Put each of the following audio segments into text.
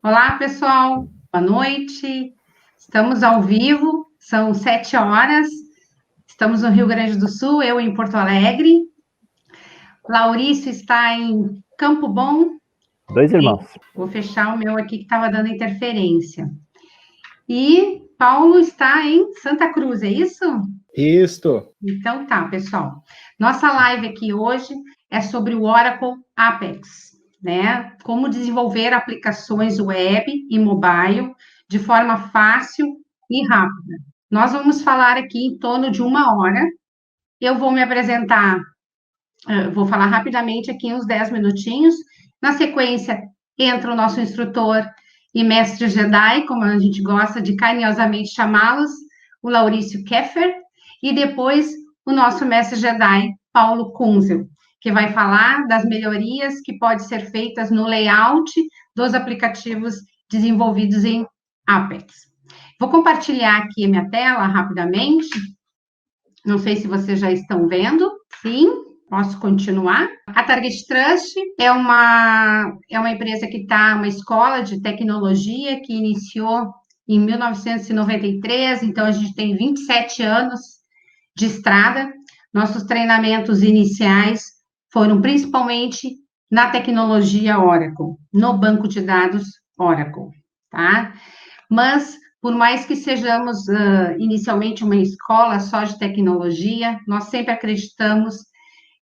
Olá, pessoal. Boa noite. Estamos ao vivo, são 7 horas. Estamos no Rio Grande do Sul, eu em Porto Alegre. Laurício está em Campo Bom. Dois irmãos. Vou fechar o meu aqui que estava dando interferência. E Paulo está em Santa Cruz, é isso? Isso. Então tá, pessoal. Nossa live aqui hoje é sobre o Oracle Apex, né? Como desenvolver aplicações web e mobile de forma fácil e rápida. Nós vamos falar aqui em torno de 1 hora. Eu vou me apresentar, vou falar rapidamente aqui uns 10 minutinhos. Na sequência, entra o nosso instrutor e mestre Jedi, como a gente gosta de carinhosamente chamá-los, o Laurício Keffer, e depois o nosso mestre Jedi, Paulo Kunzel, que vai falar das melhorias que podem ser feitas no layout dos aplicativos desenvolvidos em Apex. Vou compartilhar aqui a minha tela rapidamente. Não sei se vocês já estão vendo. Sim, posso continuar. A Target Trust é uma empresa que está, uma escola de tecnologia que iniciou em 1993, então a gente tem 27 anos de estrada. Nossos treinamentos iniciais foram principalmente na tecnologia Oracle, no banco de dados Oracle, tá? Mas, por mais que sejamos inicialmente uma escola só de tecnologia, nós sempre acreditamos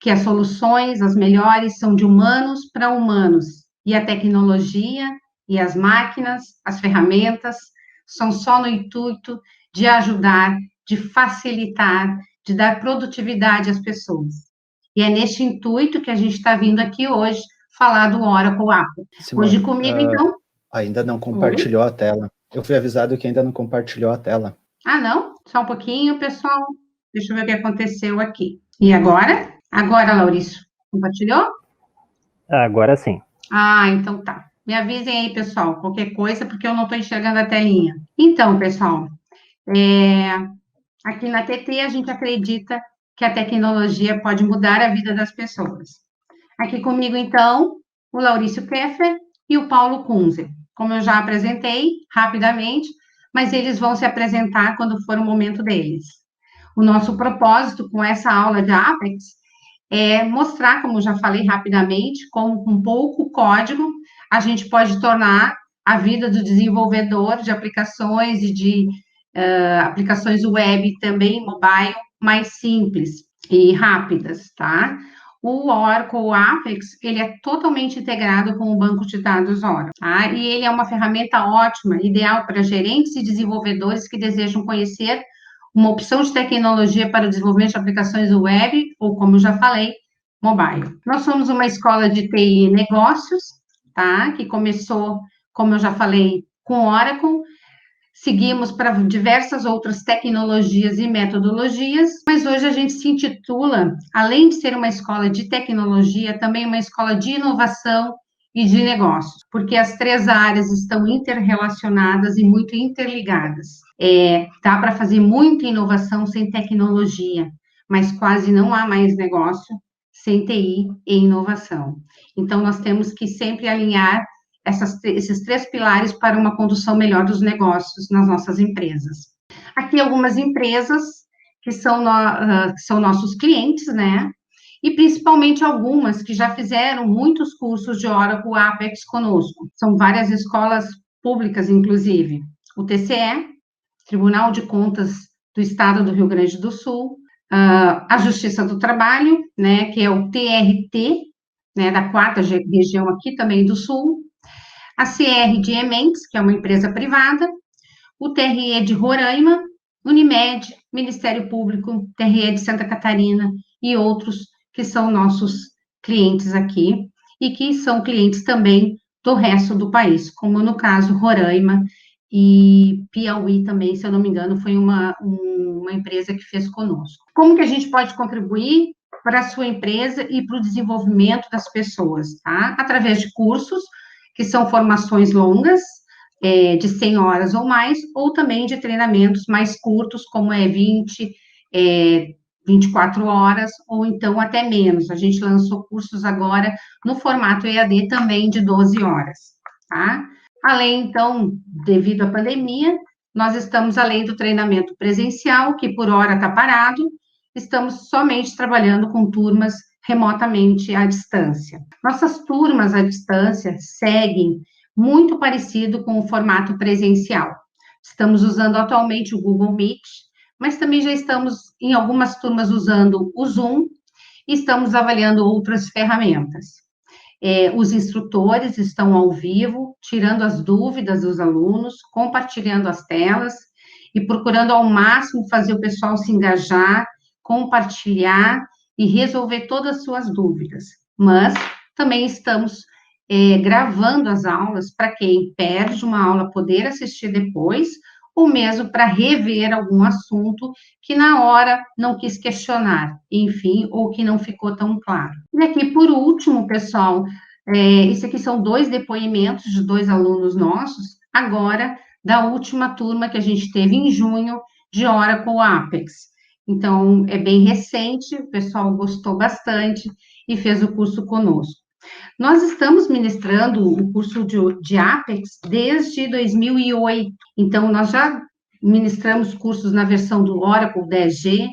que as soluções, as melhores, são de humanos para humanos, e a tecnologia e as máquinas, as ferramentas, são só no intuito de ajudar, de facilitar, de dar produtividade às pessoas. E é neste intuito que a gente está vindo aqui hoje falar do Oracle Apex. Hoje comigo, então... Ainda não compartilhou a tela. Eu fui avisado que ainda não compartilhou a tela. Ah, não? Só um pouquinho, pessoal. Deixa eu ver o que aconteceu aqui. E agora? Agora, Laurício, compartilhou? Agora sim. Ah, então tá. Me avisem aí, pessoal, qualquer coisa, porque eu não estou enxergando a telinha. Então, pessoal, aqui na TT a gente acredita que a tecnologia pode mudar a vida das pessoas. Aqui comigo, então, o Laurício Keffer e o Paulo Kunze. Como eu já apresentei rapidamente, mas eles vão se apresentar quando for o momento deles. O nosso propósito com essa aula de Apex é mostrar, como já falei rapidamente, como com pouco código a gente pode tornar a vida do desenvolvedor de aplicações e de aplicações web também mobile mais simples e rápidas, tá? O Oracle Apex, ele é totalmente integrado com o banco de dados Oracle, tá? E ele é uma ferramenta ótima, ideal para gerentes e desenvolvedores que desejam conhecer uma opção de tecnologia para o desenvolvimento de aplicações web, ou, como eu já falei, mobile. Nós somos uma escola de TI e negócios, tá? Que começou, como eu já falei, com Oracle, seguimos para diversas outras tecnologias e metodologias, mas hoje a gente se intitula, além de ser uma escola de tecnologia, também uma escola de inovação e de negócios, porque as três áreas estão interrelacionadas e muito interligadas. Dá para fazer muita inovação sem tecnologia, mas quase não há mais negócio sem TI e inovação. Então, nós temos que sempre alinhar esses três pilares para uma condução melhor dos negócios nas nossas empresas. Aqui algumas empresas que são nossos clientes, né? E principalmente algumas que já fizeram muitos cursos de Oracle Apex conosco. São várias escolas públicas, inclusive. O TCE, Tribunal de Contas do Estado do Rio Grande do Sul, a Justiça do Trabalho, né, que é o TRT, né, da 4ª região aqui também do Sul, a CR de Ementes, que é uma empresa privada, o TRE de Roraima, Unimed, Ministério Público, TRE de Santa Catarina e outros que são nossos clientes aqui e que são clientes também do resto do país, como no caso Roraima e Piauí também, se eu não me engano, foi uma empresa que fez conosco. Como que a gente pode contribuir para a sua empresa e para o desenvolvimento das pessoas, tá? Através de cursos, que são formações longas, de 100 horas ou mais, ou também de treinamentos mais curtos, como 20, 24 horas, ou então até menos. A gente lançou cursos agora no formato EAD também de 12 horas, tá? Além, então, devido à pandemia, nós estamos além do treinamento presencial, que por hora está parado, estamos somente trabalhando com turmas remotamente à distância. Nossas turmas à distância seguem muito parecido com o formato presencial. Estamos usando atualmente o Google Meet, mas também já estamos em algumas turmas usando o Zoom e estamos avaliando outras ferramentas. Os instrutores estão ao vivo, tirando as dúvidas dos alunos, compartilhando as telas e procurando ao máximo fazer o pessoal se engajar, compartilhar e resolver todas as suas dúvidas. Mas também estamos gravando as aulas para quem perde uma aula poder assistir depois, ou mesmo para rever algum assunto que na hora não quis questionar, enfim, ou que não ficou tão claro. E aqui, por último, pessoal, isso aqui são 2 depoimentos de 2 alunos nossos, agora, da última turma que a gente teve em junho, de Oracle Apex. Então, é bem recente, o pessoal gostou bastante e fez o curso conosco. Nós estamos ministrando o curso de Apex desde 2008, então nós já ministramos cursos na versão do Oracle 10G,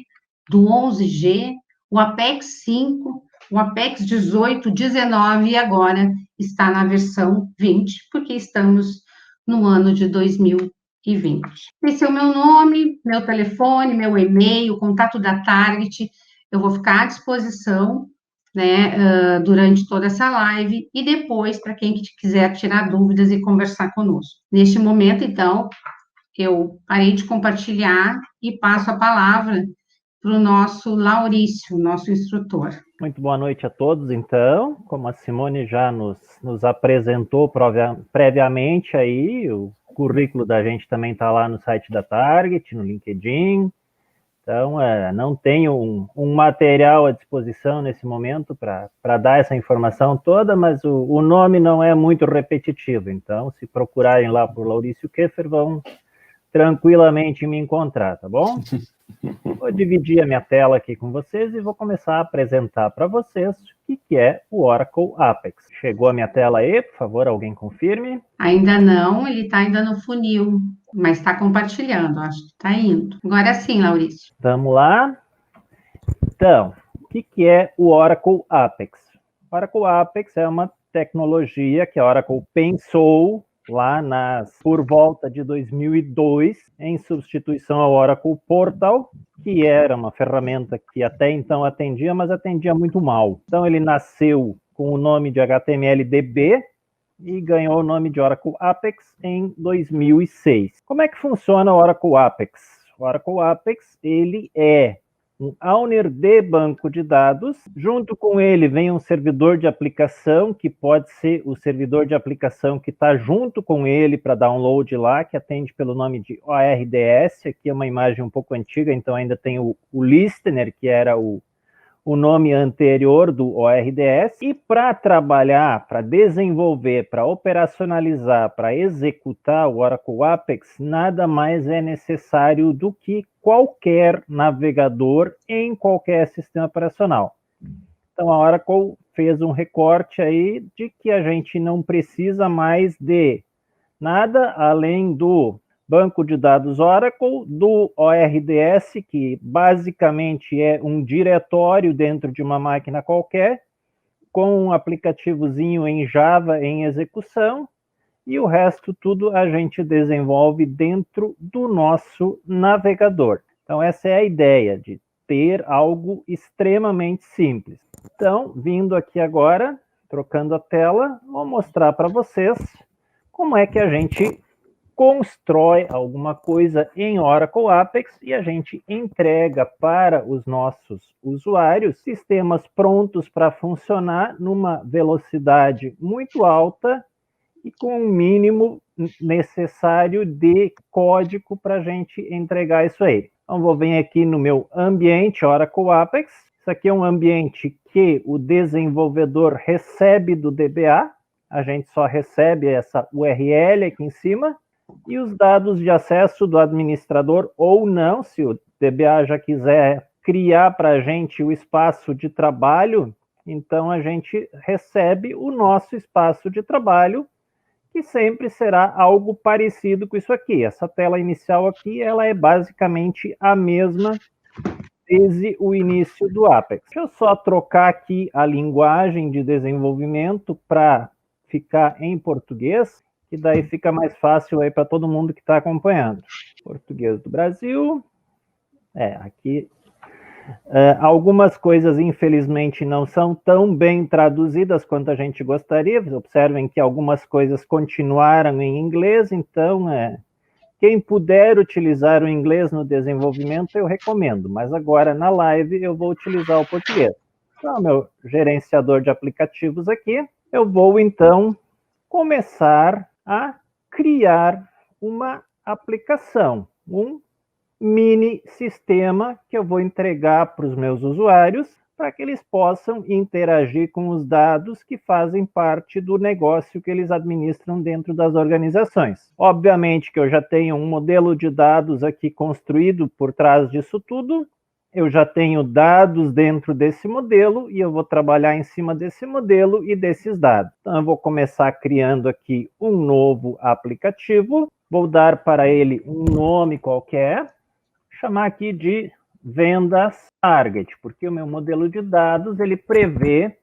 do 11G, o Apex 5, o Apex 18, 19 e agora está na versão 20, porque estamos no ano de 2020. Esse é o meu nome, meu telefone, meu e-mail, contato da Target, eu vou ficar à disposição, né, durante toda essa live e depois para quem quiser tirar dúvidas e conversar conosco. Neste momento, então, eu parei de compartilhar e passo a palavra para o nosso Laurício, nosso instrutor. Muito boa noite a todos, então. Como a Simone já nos apresentou previamente aí, o currículo da gente também está lá no site da Target, no LinkedIn. Então, não tenho um material à disposição nesse momento para dar essa informação toda, mas o nome não é muito repetitivo. Então, se procurarem lá por Laurício Keffer, vão tranquilamente me encontrar, tá bom? Vou dividir a minha tela aqui com vocês e vou começar a apresentar para vocês o que é o Oracle Apex. Chegou a minha tela aí? Por favor, alguém confirme. Ainda não, ele está ainda no funil, mas está compartilhando, acho que está indo. Agora sim, Laurício. Vamos lá. Então, o que é o Oracle Apex? O Oracle Apex é uma tecnologia que a Oracle pensou lá por volta de 2002, em substituição ao Oracle Portal, que era uma ferramenta que até então atendia, mas atendia muito mal. Então ele nasceu com o nome de HTMLDB e ganhou o nome de Oracle Apex em 2006. Como é que funciona o Oracle Apex? O Oracle Apex, ele é um owner de banco de dados. Junto com ele vem um servidor de aplicação, que pode ser o servidor de aplicação que está junto com ele para download lá, que atende pelo nome de ORDS. Aqui é uma imagem um pouco antiga, então ainda tem o listener, que era o nome anterior do ORDS. E para trabalhar, para desenvolver, para operacionalizar, para executar o Oracle Apex, nada mais é necessário do que qualquer navegador em qualquer sistema operacional. Então a Oracle fez um recorte aí de que a gente não precisa mais de nada além do banco de dados Oracle, do ORDS, que basicamente é um diretório dentro de uma máquina qualquer, com um aplicativozinho em Java em execução, e o resto tudo a gente desenvolve dentro do nosso navegador. Então essa é a ideia, de ter algo extremamente simples. Então, vindo aqui agora, trocando a tela, vou mostrar para vocês como é que a gente constrói alguma coisa em Oracle Apex e a gente entrega para os nossos usuários sistemas prontos para funcionar numa velocidade muito alta e com o mínimo necessário de código para a gente entregar isso aí. Então, vou vir aqui no meu ambiente Oracle Apex. Isso aqui é um ambiente que o desenvolvedor recebe do DBA. A gente só recebe essa URL aqui em cima. E os dados de acesso do administrador ou não, se o DBA já quiser criar para a gente o espaço de trabalho, então a gente recebe o nosso espaço de trabalho que sempre será algo parecido com isso aqui. Essa tela inicial aqui, ela é basicamente a mesma desde o início do Apex. Deixa eu só trocar aqui a linguagem de desenvolvimento para ficar em português, que daí fica mais fácil aí para todo mundo que está acompanhando. Português do Brasil. Aqui algumas coisas, infelizmente, não são tão bem traduzidas quanto a gente gostaria. Observem que algumas coisas continuaram em inglês, então, quem puder utilizar o inglês no desenvolvimento, eu recomendo. Mas agora, na live, eu vou utilizar o português. Então, meu gerenciador de aplicativos aqui, eu vou, então, começar a criar uma aplicação, um mini sistema que eu vou entregar para os meus usuários para que eles possam interagir com os dados que fazem parte do negócio que eles administram dentro das organizações. Obviamente que eu já tenho um modelo de dados aqui construído por trás disso tudo, eu já tenho dados dentro desse modelo e eu vou trabalhar em cima desse modelo e desses dados. Então eu vou começar criando aqui um novo aplicativo, vou dar para ele um nome qualquer, chamar aqui de vendas target, porque o meu modelo de dados ele prevê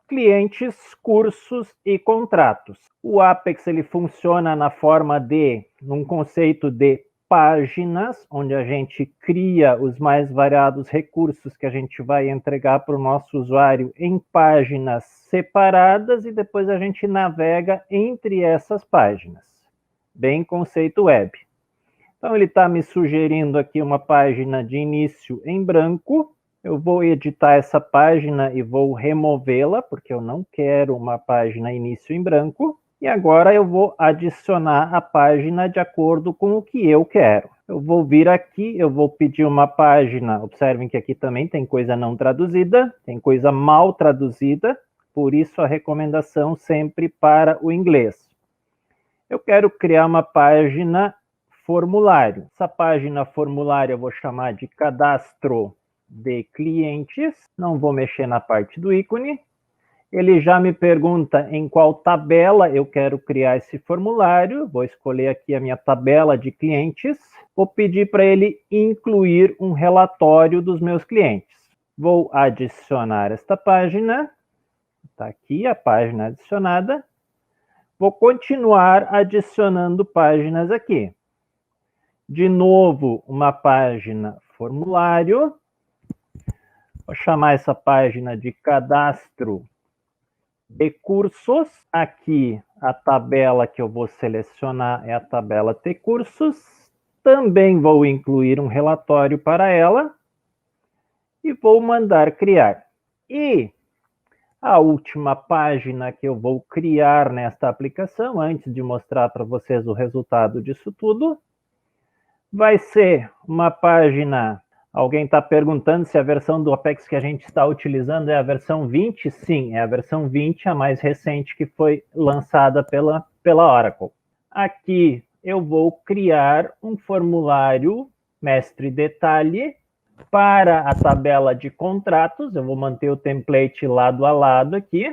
clientes, cursos e contratos. O Apex ele funciona na forma de, num conceito de páginas, onde a gente cria os mais variados recursos que a gente vai entregar para o nosso usuário em páginas separadas e depois a gente navega entre essas páginas. Bem conceito web. Então, ele está me sugerindo aqui uma página de início em branco. Eu vou editar essa página e vou removê-la, porque eu não quero uma página início em branco. E agora eu vou adicionar a página de acordo com o que eu quero. Eu vou vir aqui, eu vou pedir uma página. Observem que aqui também tem coisa não traduzida, tem coisa mal traduzida. Por isso, a recomendação sempre para o inglês. Eu quero criar uma página formulário. Essa página formulário eu vou chamar de cadastro de clientes. Não vou mexer na parte do ícone. Ele já me pergunta em qual tabela eu quero criar esse formulário. Vou escolher aqui a minha tabela de clientes. Vou pedir para ele incluir um relatório dos meus clientes. Vou adicionar esta página. Está aqui a página adicionada. Vou continuar adicionando páginas aqui. De novo, uma página formulário. Vou chamar essa página de cadastro de cursos. Aqui, a tabela que eu vou selecionar é a tabela de cursos. Também vou incluir um relatório para ela. E vou mandar criar. E a última página que eu vou criar nesta aplicação, antes de mostrar para vocês o resultado disso tudo, vai ser uma página. Alguém está perguntando se a versão do Apex que a gente está utilizando é a versão 20? Sim, é a versão 20, a mais recente que foi lançada pela Oracle. Aqui eu vou criar um formulário mestre detalhe para a tabela de contratos. Eu vou manter o template lado a lado aqui.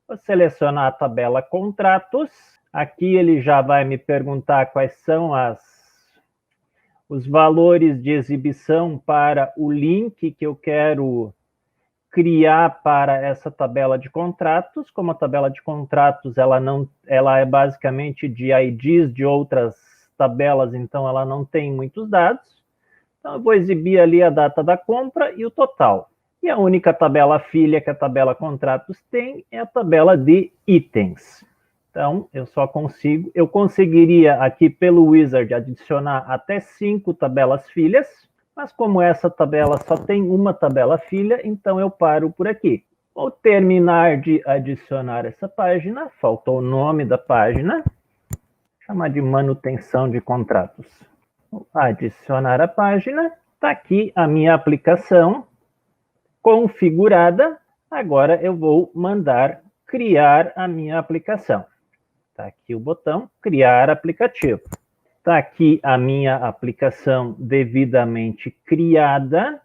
Vou selecionar a tabela contratos. Aqui ele já vai me perguntar quais são os valores de exibição para o link que eu quero criar para essa tabela de contratos. Como a tabela de contratos ela é basicamente de IDs de outras tabelas, então ela não tem muitos dados. Então eu vou exibir ali a data da compra e o total. E a única tabela filha que a tabela contratos tem é a tabela de itens. Então, eu conseguiria aqui pelo Wizard adicionar até 5 tabelas filhas, mas como essa tabela só tem uma tabela filha, então eu paro por aqui. Vou terminar de adicionar essa página, faltou o nome da página, chamar de manutenção de contratos. Vou adicionar a página, está aqui a minha aplicação configurada, agora eu vou mandar criar a minha aplicação. Está aqui o botão criar aplicativo. Está aqui a minha aplicação devidamente criada.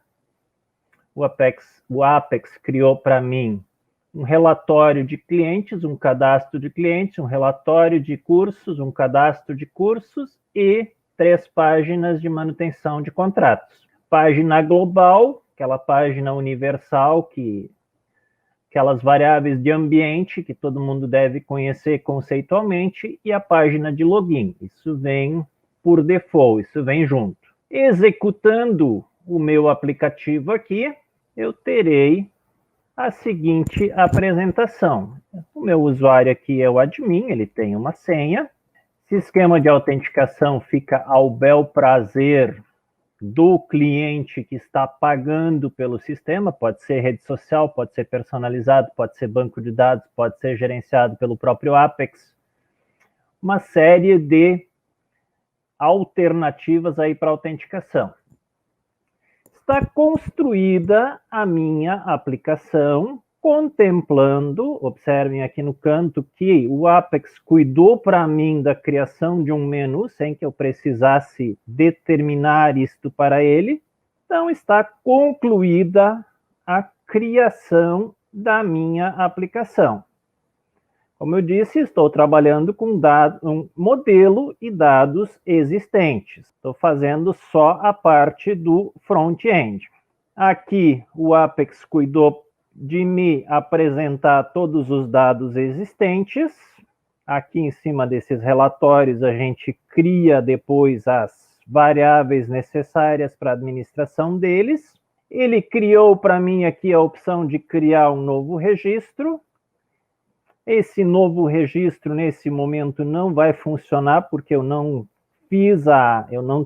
O Apex criou para mim um relatório de clientes, um cadastro de clientes, um relatório de cursos, um cadastro de cursos e 3 páginas de manutenção de contratos. Página global, aquela página universal aquelas variáveis de ambiente que todo mundo deve conhecer conceitualmente, e a página de login. Isso vem por default, isso vem junto. Executando o meu aplicativo aqui, eu terei a seguinte apresentação. O meu usuário aqui é o admin, ele tem uma senha. Esse esquema de autenticação fica ao bel prazer do cliente que está pagando pelo sistema, pode ser rede social, pode ser personalizado, pode ser banco de dados, pode ser gerenciado pelo próprio Apex. Uma série de alternativas aí para autenticação. Está construída a minha aplicação contemplando, observem aqui no canto que o Apex cuidou para mim da criação de um menu sem que eu precisasse determinar isto para ele. Então está concluída a criação da minha aplicação. Como eu disse, estou trabalhando com um modelo e dados existentes. Estou fazendo só a parte do front-end. Aqui o Apex cuidou de me apresentar todos os dados existentes. Aqui em cima desses relatórios a gente cria depois as variáveis necessárias para a administração deles. Ele criou para mim aqui a opção de criar um novo registro. Esse novo registro nesse momento não vai funcionar porque eu não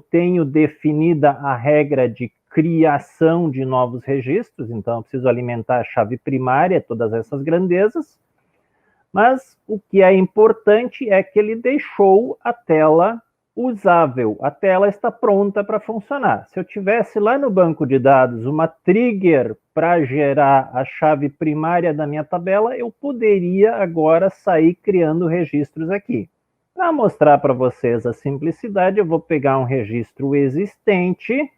tenho definida a regra de criação de novos registros, então eu preciso alimentar a chave primária, todas essas grandezas. Mas o que é importante é que ele deixou a tela usável. A tela está pronta para funcionar. Se eu tivesse lá no banco de dados uma trigger para gerar a chave primária da minha tabela, eu poderia agora sair criando registros aqui. Para mostrar para vocês a simplicidade, eu vou pegar um registro existente,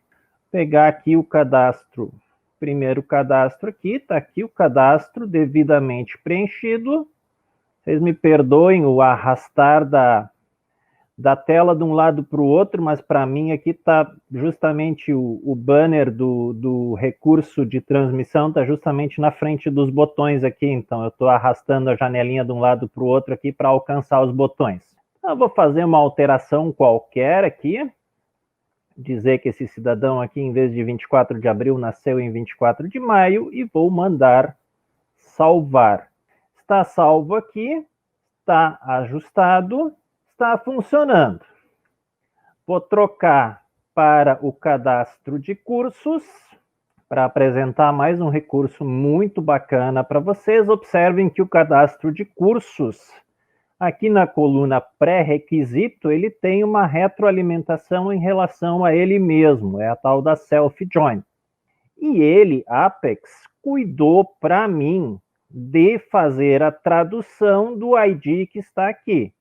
pegar aqui o cadastro, primeiro cadastro aqui, está aqui o cadastro devidamente preenchido. Vocês me perdoem o arrastar da tela de um lado para o outro, mas para mim aqui está justamente o banner do recurso de transmissão, está justamente na frente dos botões aqui, então eu estou arrastando a janelinha de um lado para o outro aqui para alcançar os botões. Então, eu vou fazer uma alteração qualquer aqui, dizer que esse cidadão aqui, em vez de 24 de abril, nasceu em 24 de maio, e vou mandar salvar. Está salvo aqui, está ajustado, está funcionando. Vou trocar para o cadastro de cursos, para apresentar mais um recurso muito bacana para vocês. Observem que o cadastro de cursos, aqui na coluna pré-requisito, ele tem uma retroalimentação em relação a ele mesmo, é a tal da self-join. E ele, Apex, cuidou para mim de fazer a tradução do ID que está aqui.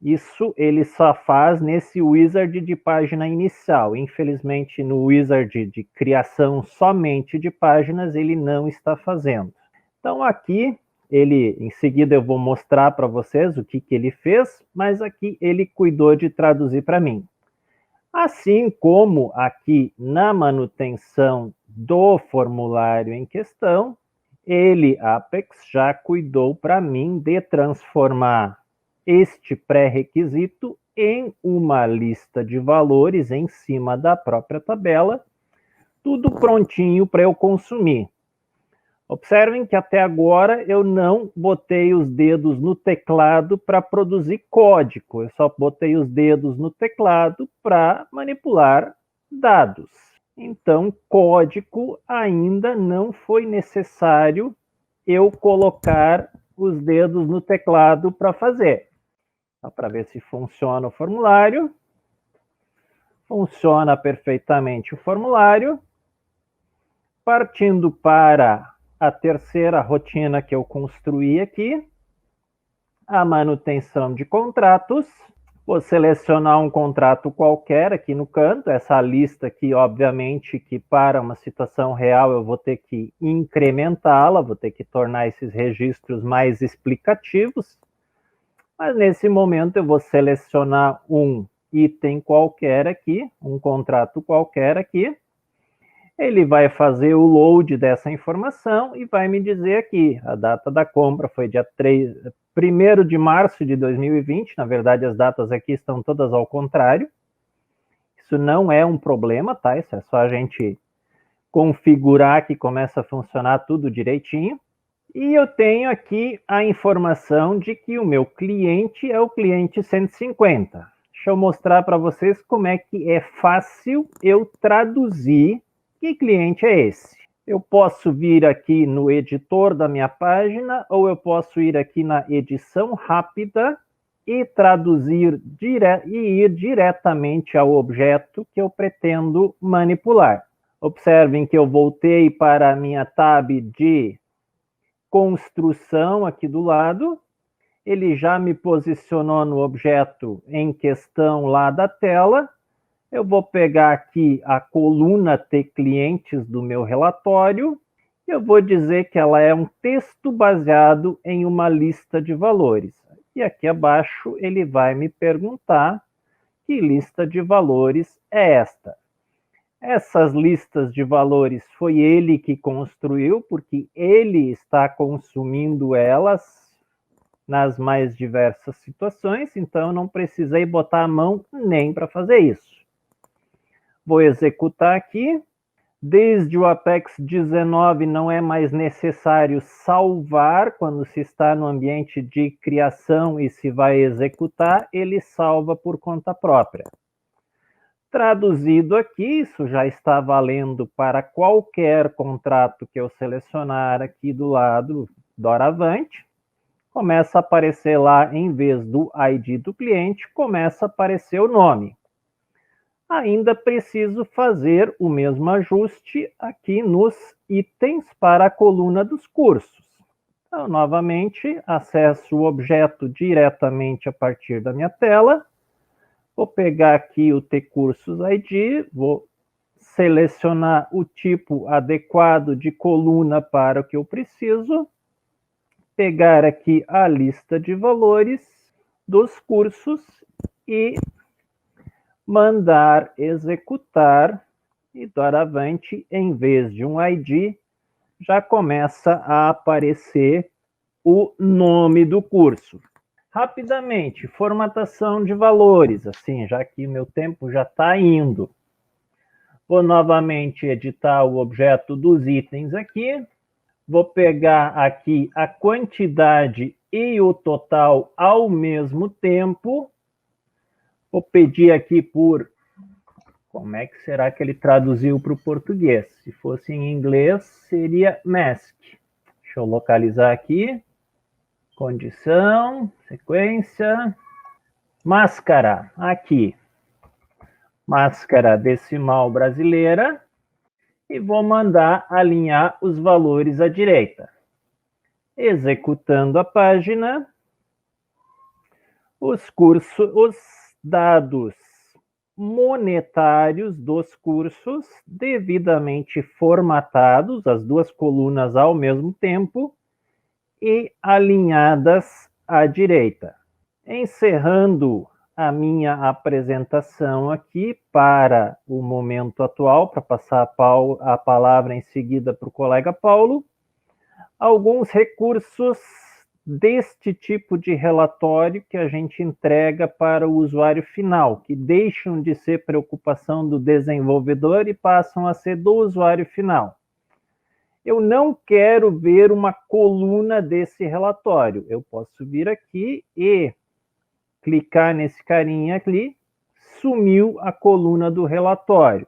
Isso ele só faz nesse wizard de página inicial. Infelizmente, no wizard de criação somente de páginas, ele não está fazendo. Então, aqui, em seguida eu vou mostrar para vocês o que ele fez, mas aqui ele cuidou de traduzir para mim. Assim como aqui na manutenção do formulário em questão, ele, Apex, já cuidou para mim de transformar este pré-requisito em uma lista de valores em cima da própria tabela, tudo prontinho para eu consumir. Observem que até agora eu não botei os dedos no teclado para produzir código, eu só botei os dedos no teclado para manipular dados. Então, código ainda não foi necessário eu colocar os dedos no teclado para fazer. Para ver se funciona o formulário. Funciona perfeitamente o formulário. Partindo para a terceira rotina que eu construí aqui, a manutenção de contratos. Vou selecionar um contrato qualquer aqui no canto, essa lista aqui, obviamente, que para uma situação real eu vou ter que incrementá-la, vou ter que tornar esses registros mais explicativos, mas nesse momento eu vou selecionar um item qualquer aqui, um contrato qualquer aqui, ele vai fazer o load dessa informação e vai me dizer aqui, a data da compra foi dia 1º de março de 2020, na verdade as datas aqui estão todas ao contrário, isso não é um problema, tá? Isso é só a gente configurar que começa a funcionar tudo direitinho. E eu tenho aqui a informação de que o meu cliente é o cliente 150. Deixa eu mostrar para vocês como é que é fácil eu traduzir que cliente é esse. Eu posso vir aqui no editor da minha página ou eu posso ir aqui na edição rápida e traduzir e ir diretamente ao objeto que eu pretendo manipular. Observem que eu voltei para a minha tab de construção aqui do lado. Ele já me posicionou no objeto em questão lá da tela. Eu vou pegar aqui a coluna T clientes do meu relatório. Eu vou dizer que ela é um texto baseado em uma lista de valores. E aqui abaixo ele vai me perguntar que lista de valores é esta. Essas listas de valores foi ele que construiu, porque ele está consumindo elas nas mais diversas situações, então eu não precisei botar a mão nem para fazer isso. Vou executar aqui. Desde o Apex 19 não é mais necessário salvar quando se está no ambiente de criação e se vai executar, ele salva por conta própria. Traduzido aqui, isso já está valendo para qualquer contrato que eu selecionar aqui do lado, doravante. Começa a aparecer lá, em vez do ID do cliente, começa a aparecer o nome. Ainda preciso fazer o mesmo ajuste aqui nos itens para a coluna dos cursos. Então, novamente, acesso o objeto diretamente a partir da minha tela. Vou pegar aqui o tCursos ID, vou selecionar o tipo adequado de coluna para o que eu preciso, pegar aqui a lista de valores dos cursos e mandar executar, e doravante, em vez de um ID, já começa a aparecer o nome do curso. Rapidamente, formatação de valores, assim, já que meu tempo já está indo. Vou novamente editar o objeto dos itens aqui. Vou pegar aqui a quantidade e o total ao mesmo tempo. Vou pedir aqui por... Como é que será que ele traduziu para o português? Se fosse em inglês, seria mask. Deixa eu localizar aqui. Condição, sequência, máscara, aqui. Máscara decimal brasileira. E vou mandar alinhar os valores à direita. Executando a página, os dados monetários dos cursos devidamente formatados, as duas colunas ao mesmo tempo, e alinhadas à direita. Encerrando a minha apresentação aqui para o momento atual, para passar a palavra em seguida para o colega Paulo, alguns recursos deste tipo de relatório que a gente entrega para o usuário final, que deixam de ser preocupação do desenvolvedor e passam a ser do usuário final. Eu não quero ver uma coluna desse relatório. Eu posso vir aqui e clicar nesse carinha aqui, sumiu a coluna do relatório.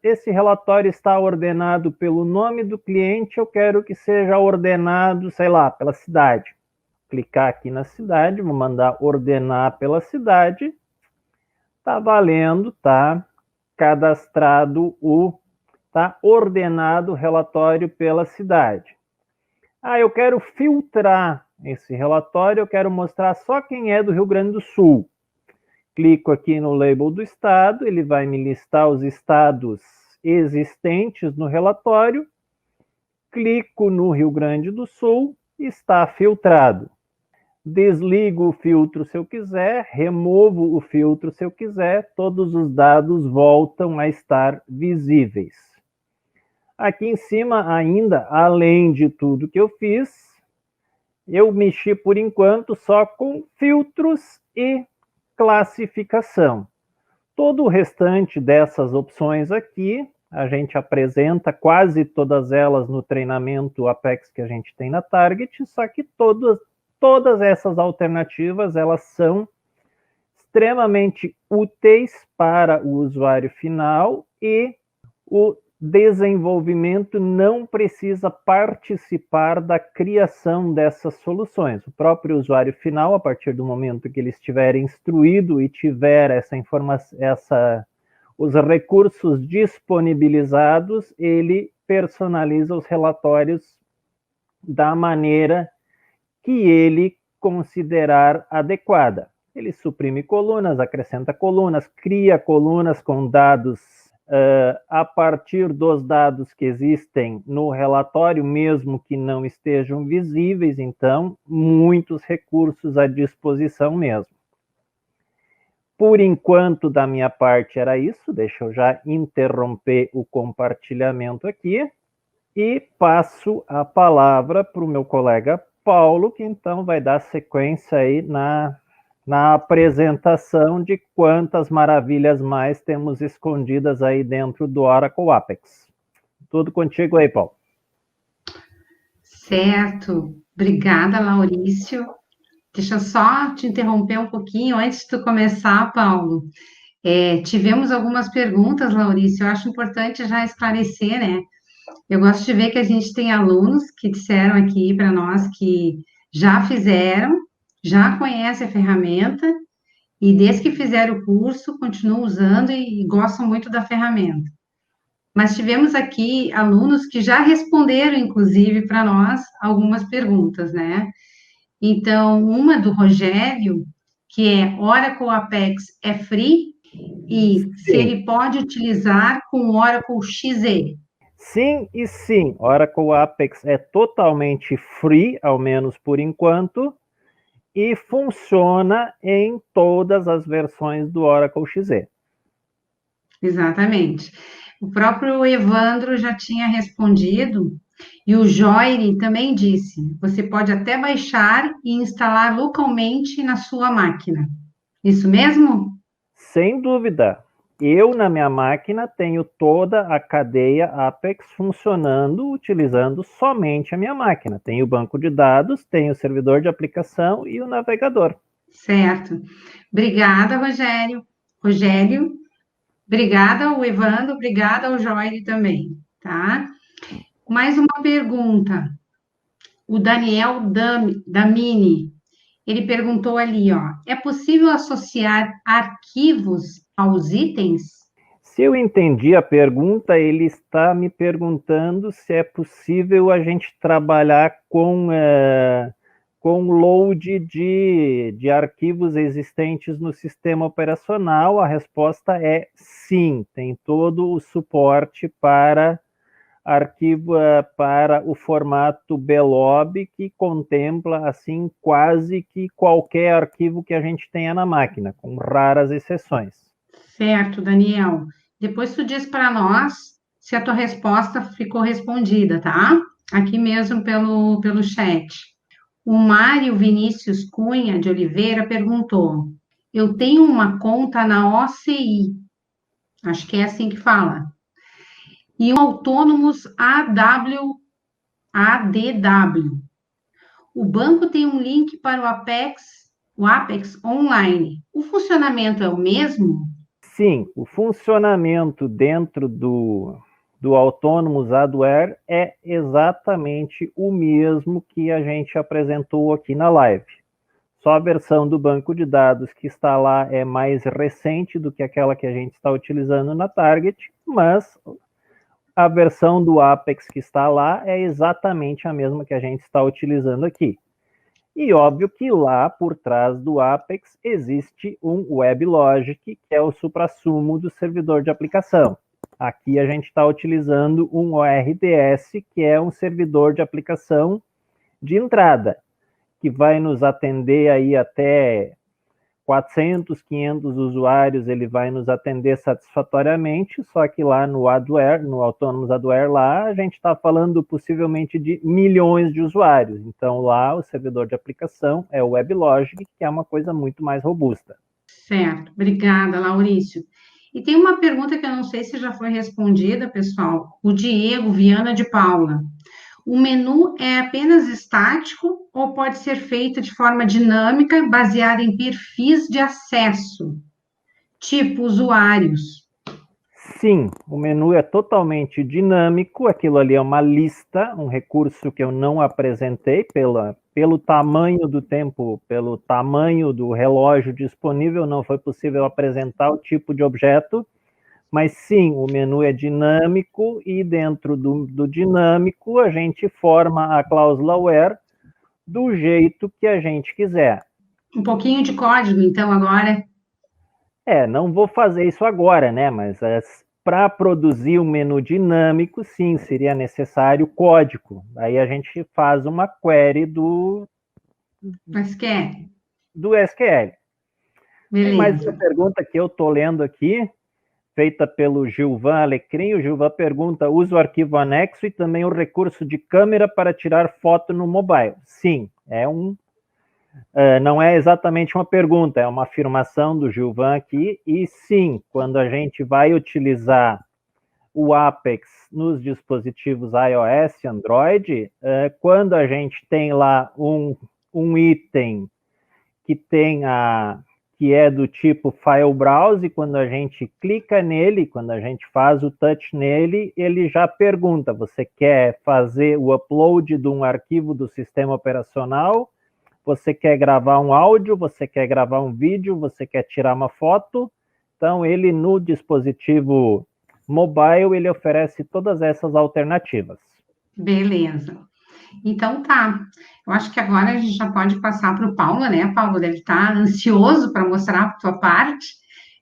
Esse relatório está ordenado pelo nome do cliente, eu quero que seja ordenado, sei lá, pela cidade. Clicar aqui na cidade, vou mandar ordenar pela cidade. Tá valendo, tá cadastrado tá ordenado o relatório pela cidade. Eu quero filtrar esse relatório, eu quero mostrar só quem é do Rio Grande do Sul. Clico aqui no label do estado, ele vai me listar os estados existentes no relatório. Clico no Rio Grande do Sul, está filtrado. Desligo o filtro se eu quiser, removo o filtro se eu quiser, todos os dados voltam a estar visíveis. Aqui em cima ainda, além de tudo que eu fiz, eu mexi por enquanto só com filtros e classificação. Todo o restante dessas opções aqui, a gente apresenta quase todas elas no treinamento Apex que a gente tem na Target, só que todas essas alternativas, elas são extremamente úteis para o usuário final e o desenvolvimento não precisa participar da criação dessas soluções. O próprio usuário final, a partir do momento que ele estiver instruído e tiver essa informação, os recursos disponibilizados, ele personaliza os relatórios da maneira que ele considerar adequada. Ele suprime colunas, acrescenta colunas, cria colunas com dados a partir dos dados que existem no relatório, mesmo que não estejam visíveis, então, muitos recursos à disposição mesmo. Por enquanto, da minha parte, era isso. Deixa eu já interromper o compartilhamento aqui e passo a palavra para o meu colega Paulo, que então vai dar sequência aí na apresentação de quantas maravilhas mais temos escondidas aí dentro do Oracle Apex. Tudo contigo aí, Paulo. Certo. Obrigada, Laurício. Deixa eu só te interromper um pouquinho antes de tu começar, Paulo. Tivemos algumas perguntas, Laurício, eu acho importante já esclarecer, né? Eu gosto de ver que a gente tem alunos que disseram aqui para nós que já fizeram, já conhecem a ferramenta e desde que fizeram o curso continuam usando e gostam muito da ferramenta. Mas tivemos aqui alunos que já responderam, inclusive, para nós algumas perguntas, né? Então, uma do Rogério, que é Oracle Apex é free e se ele pode utilizar com o Oracle XE. Sim e sim. Oracle Apex é totalmente free, ao menos por enquanto, e funciona em todas as versões do Oracle XE. Exatamente. O próprio Evandro já tinha respondido, e o Joire também disse: você pode até baixar e instalar localmente na sua máquina. Isso mesmo? Sem dúvida. Eu, na minha máquina, tenho toda a cadeia Apex funcionando, utilizando somente a minha máquina. Tenho o banco de dados, tenho o servidor de aplicação e o navegador. Certo. Obrigada, Rogério. Rogério, obrigada ao Evandro, obrigada ao Joire também, tá? Mais uma pergunta. O Daniel Damini, ele perguntou ali, ó, é possível associar arquivos aos itens? Se eu entendi a pergunta, ele está me perguntando se é possível a gente trabalhar com load de arquivos existentes no sistema operacional. A resposta é sim, tem todo o suporte para arquivo para o formato blob, que contempla assim quase que qualquer arquivo que a gente tenha na máquina, com raras exceções. Certo, Daniel. Depois tu diz para nós se a tua resposta ficou respondida, tá? Aqui mesmo pelo chat. O Mário Vinícius Cunha de Oliveira perguntou: eu tenho uma conta na OCI, acho que é assim que fala, e um Autônomos ADW. O banco tem um link para o Apex online. O funcionamento é o mesmo? Sim, o funcionamento dentro do Autônomos Adware é exatamente o mesmo que a gente apresentou aqui na live. Só a versão do banco de dados que está lá é mais recente do que aquela que a gente está utilizando na Target, mas a versão do Apex que está lá é exatamente a mesma que a gente está utilizando aqui. E óbvio que lá por trás do Apex existe um WebLogic, que é o suprassumo do servidor de aplicação. Aqui a gente está utilizando um ORDS, que é um servidor de aplicação de entrada, que vai nos atender aí até 400, 500 usuários, ele vai nos atender satisfatoriamente, só que lá no Adware, no Autonomous Adware lá, a gente está falando possivelmente de milhões de usuários. Então lá o servidor de aplicação é o WebLogic, que é uma coisa muito mais robusta. Certo, obrigada, Laurício. E tem uma pergunta que eu não sei se já foi respondida, pessoal. O Diego Viana de Paula. O menu é apenas estático ou pode ser feito de forma dinâmica, baseada em perfis de acesso, tipo usuários? Sim, o menu é totalmente dinâmico, aquilo ali é uma lista, um recurso que eu não apresentei pelo tamanho do tempo, pelo tamanho do relógio disponível, não foi possível apresentar o tipo de objeto, mas sim, o menu é dinâmico e dentro do dinâmico a gente forma a cláusula where do jeito que a gente quiser. Um pouquinho de código, então, agora. Não vou fazer isso agora, né? Mas para produzir um menu dinâmico, sim, seria necessário código. Aí a gente faz uma query do SQL. SQL. Tem mais uma Beleza. pergunta que eu estou lendo aqui, feita pelo Gilvan Alecrim. O Gilvan pergunta: usa o arquivo anexo e também o recurso de câmera para tirar foto no mobile? Sim, não é exatamente uma pergunta, é uma afirmação do Gilvan aqui, e sim, quando a gente vai utilizar o Apex nos dispositivos iOS e Android, quando a gente tem lá um item que é do tipo File Browse, quando a gente clica nele, quando a gente faz o touch nele, ele já pergunta: você quer fazer o upload de um arquivo do sistema operacional? Você quer gravar um áudio? Você quer gravar um vídeo? Você quer tirar uma foto? Então, ele no dispositivo mobile, ele oferece todas essas alternativas. Beleza. Então tá. Eu acho que agora a gente já pode passar para o Paulo, né? Paulo deve estar ansioso para mostrar a tua parte.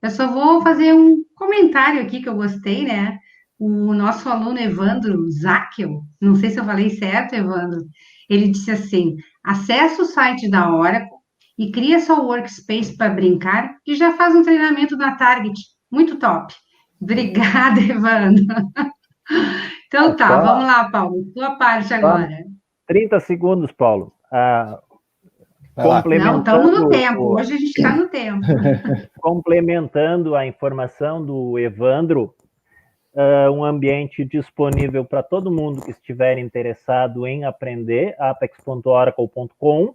Eu só vou fazer um comentário aqui que eu gostei, né? O nosso aluno Evandro Zakel, não sei se eu falei certo, Evandro, ele disse assim: acessa o site da Oracle e cria sua workspace para brincar e já faz um treinamento na Target. Muito top. Obrigada, Evandro. Então tá, vamos lá, Paulo. Tua parte agora. 30 segundos, Paulo. Não, estamos no tempo. Complementando, Hoje a gente está no tempo. complementando a informação do Evandro, um ambiente disponível para todo mundo que estiver interessado em aprender, apex.oracle.com.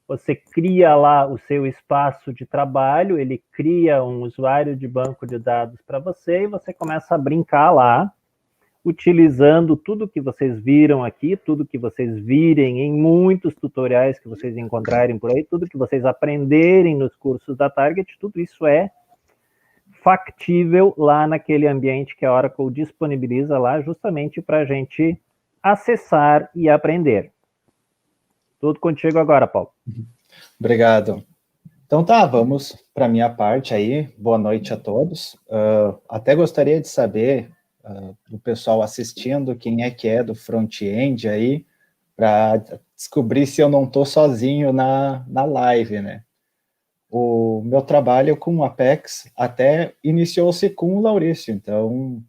Você cria lá o seu espaço de trabalho, ele cria um usuário de banco de dados para você e você começa a brincar lá, utilizando tudo que vocês viram aqui, tudo que vocês virem em muitos tutoriais que vocês encontrarem por aí, tudo que vocês aprenderem nos cursos da Target, tudo isso é factível lá naquele ambiente que a Oracle disponibiliza lá, justamente para a gente acessar e aprender. Tudo contigo agora, Paulo. Obrigado. Então tá, vamos para a minha parte aí. Boa noite a todos. Até gostaria de saber do pessoal assistindo quem é que é do front-end aí, para descobrir se eu não estou sozinho na live, né? O meu trabalho com o Apex até iniciou-se com o Laurício, então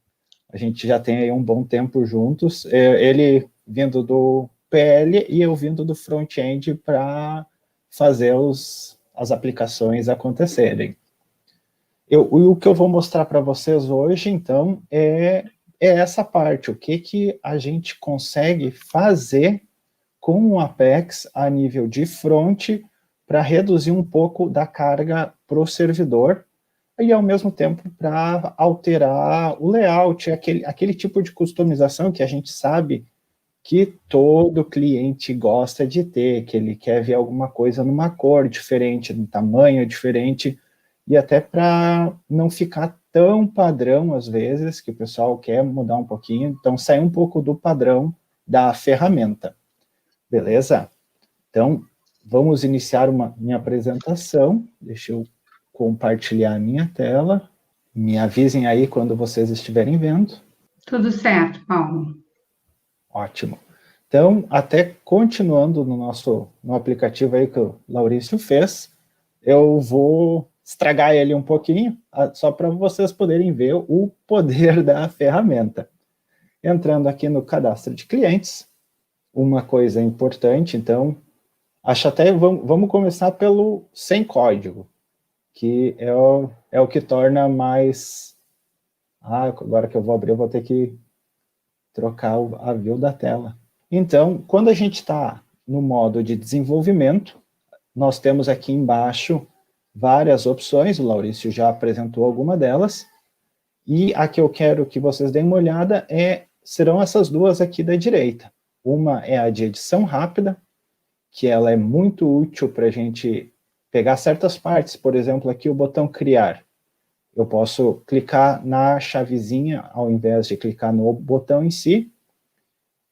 a gente já tem aí um bom tempo juntos, ele vindo do PL e eu vindo do front-end para fazer as aplicações acontecerem. O que eu vou mostrar para vocês hoje, então, é essa parte, o que a gente consegue fazer com o Apex a nível de front para reduzir um pouco da carga para o servidor e, ao mesmo tempo, para alterar o layout, aquele tipo de customização que a gente sabe que todo cliente gosta de ter, que ele quer ver alguma coisa numa cor diferente, num tamanho diferente, e até para não ficar tão padrão, às vezes, que o pessoal quer mudar um pouquinho, então sair um pouco do padrão da ferramenta. Beleza? Então, vamos iniciar minha apresentação. Deixa eu compartilhar a minha tela. Me avisem aí quando vocês estiverem vendo. Tudo certo, Paulo. Ótimo. Então, até continuando no aplicativo aí que o Laurício fez, eu vou estragar ele um pouquinho, só para vocês poderem ver o poder da ferramenta. Entrando aqui no cadastro de clientes, uma coisa importante, então, acho até, vamos começar pelo sem código, que é o que torna mais... agora que eu vou abrir, eu vou ter que trocar a view da tela. Então, quando a gente está no modo de desenvolvimento, nós temos aqui embaixo várias opções, o Laurício já apresentou alguma delas, e a que eu quero que vocês deem uma olhada serão essas duas aqui da direita. Uma é a de edição rápida, que ela é muito útil para a gente pegar certas partes, por exemplo, aqui o botão criar. Eu posso clicar na chavezinha, ao invés de clicar no botão em si,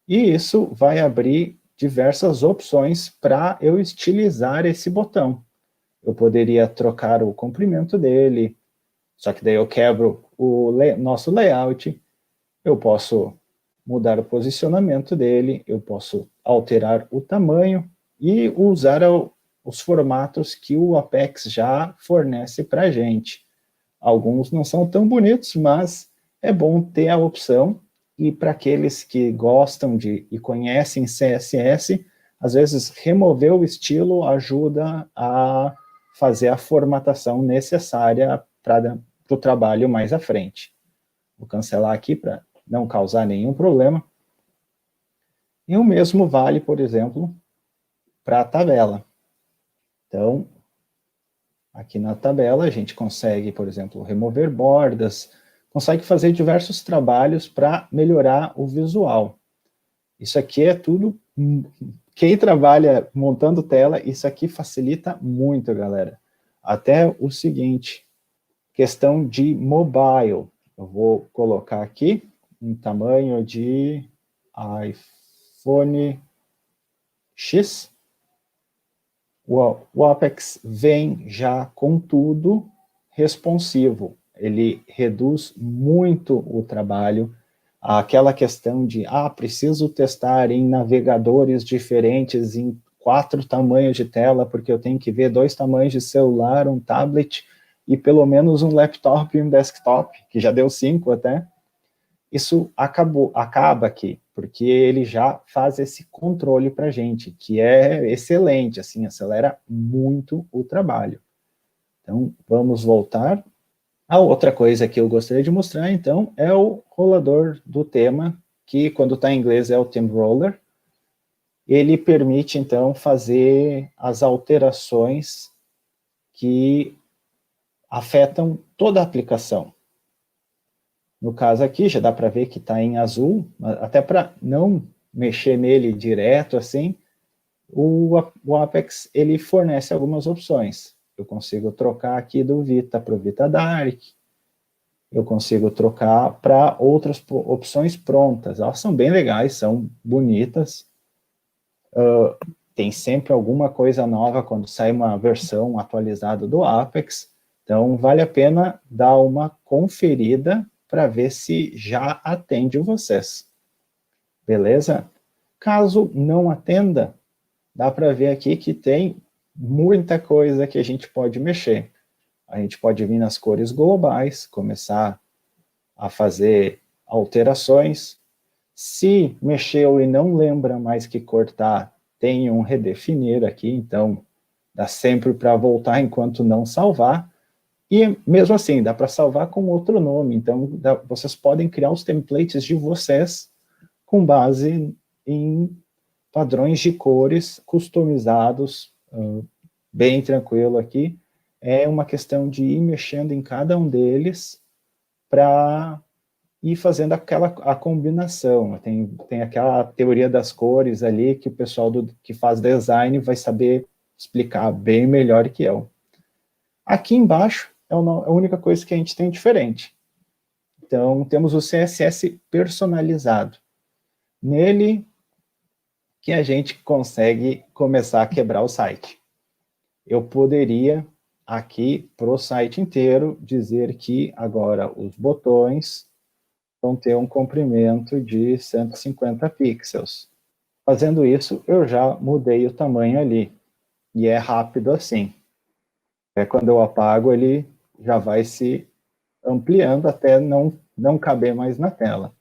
e isso vai abrir diversas opções para eu estilizar esse botão. Eu poderia trocar o comprimento dele, só que daí eu quebro o nosso layout, eu posso mudar o posicionamento dele, eu posso alterar o tamanho e usar os formatos que o Apex já fornece para a gente. Alguns não são tão bonitos, mas é bom ter a opção. E para aqueles que gostam e conhecem CSS, às vezes remover o estilo ajuda a fazer a formatação necessária para o trabalho mais à frente. Vou cancelar aqui para não causar nenhum problema. E o mesmo vale, por exemplo, para a tabela. Então, aqui na tabela a gente consegue, por exemplo, remover bordas, consegue fazer diversos trabalhos para melhorar o visual. Isso aqui é tudo... Quem trabalha montando tela, isso aqui facilita muito, galera. Até o seguinte, questão de mobile. Eu vou colocar aqui um tamanho de iPhone X. O Apex vem já com tudo responsivo. Ele reduz muito o trabalho. Aquela questão de, preciso testar em navegadores diferentes, em 4 tamanhos de tela, porque eu tenho que ver 2 tamanhos de celular, um tablet, e pelo menos um laptop e um desktop, que já deu 5 até. Isso acaba aqui, porque ele já faz esse controle para a gente, que é excelente, assim, acelera muito o trabalho. Então, vamos voltar. A outra coisa que eu gostaria de mostrar, então, é o rolador do tema, que quando está em inglês é o Theme Roller. Ele permite, então, fazer as alterações que afetam toda a aplicação. No caso aqui, já dá para ver que está em azul, até para não mexer nele direto, assim, o Apex, ele fornece algumas opções. Eu consigo trocar aqui do Vita para o Vita Dark, eu consigo trocar para outras opções prontas. Elas são bem legais, são bonitas. Tem sempre alguma coisa nova quando sai uma versão atualizada do Apex. Então, vale a pena dar uma conferida para ver se já atende vocês. Beleza? Caso não atenda, dá para ver aqui que tem muita coisa que a gente pode mexer. A gente pode vir nas cores globais, começar a fazer alterações. Se mexeu e não lembra mais que cortar, tem um redefinir aqui, então dá sempre para voltar enquanto não salvar. E mesmo assim, dá para salvar com outro nome, então vocês podem criar os templates de vocês com base em padrões de cores customizados, bem tranquilo aqui. É uma questão de ir mexendo em cada um deles para ir fazendo a combinação. Tem aquela teoria das cores ali que o pessoal que faz design vai saber explicar bem melhor que eu. Aqui embaixo é a única coisa que a gente tem diferente. Então, temos o CSS personalizado. Nele, que a gente consegue começar a quebrar o site. Eu poderia, aqui, para o site inteiro, dizer que agora os botões vão ter um comprimento de 150 pixels. Fazendo isso, eu já mudei o tamanho ali. E é rápido assim. Quando eu apago, ele já vai se ampliando até não caber mais na tela.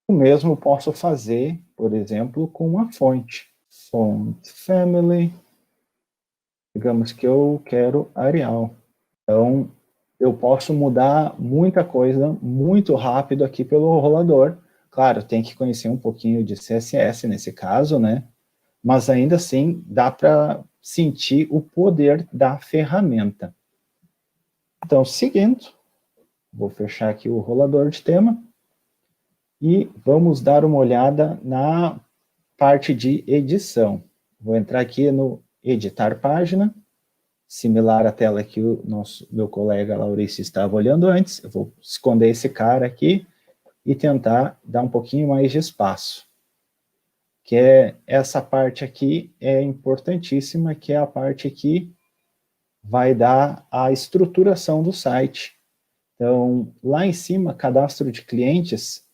O mesmo posso fazer, por exemplo, com uma fonte. Font Family. Digamos que eu quero Arial. Então, eu posso mudar muita coisa muito rápido aqui pelo rolador. Claro, tem que conhecer um pouquinho de CSS nesse caso, né? Mas ainda assim, dá para sentir o poder da ferramenta. Então, seguindo, vou fechar aqui o rolador de tema e vamos dar uma olhada na parte de edição. Vou entrar aqui no editar página, similar à tela que o meu colega Laurice estava olhando antes. Eu vou esconder esse cara aqui e tentar dar um pouquinho mais de espaço. Que é essa parte aqui é importantíssima, que é a parte que vai dar a estruturação do site. Então, lá em cima, cadastro de clientes,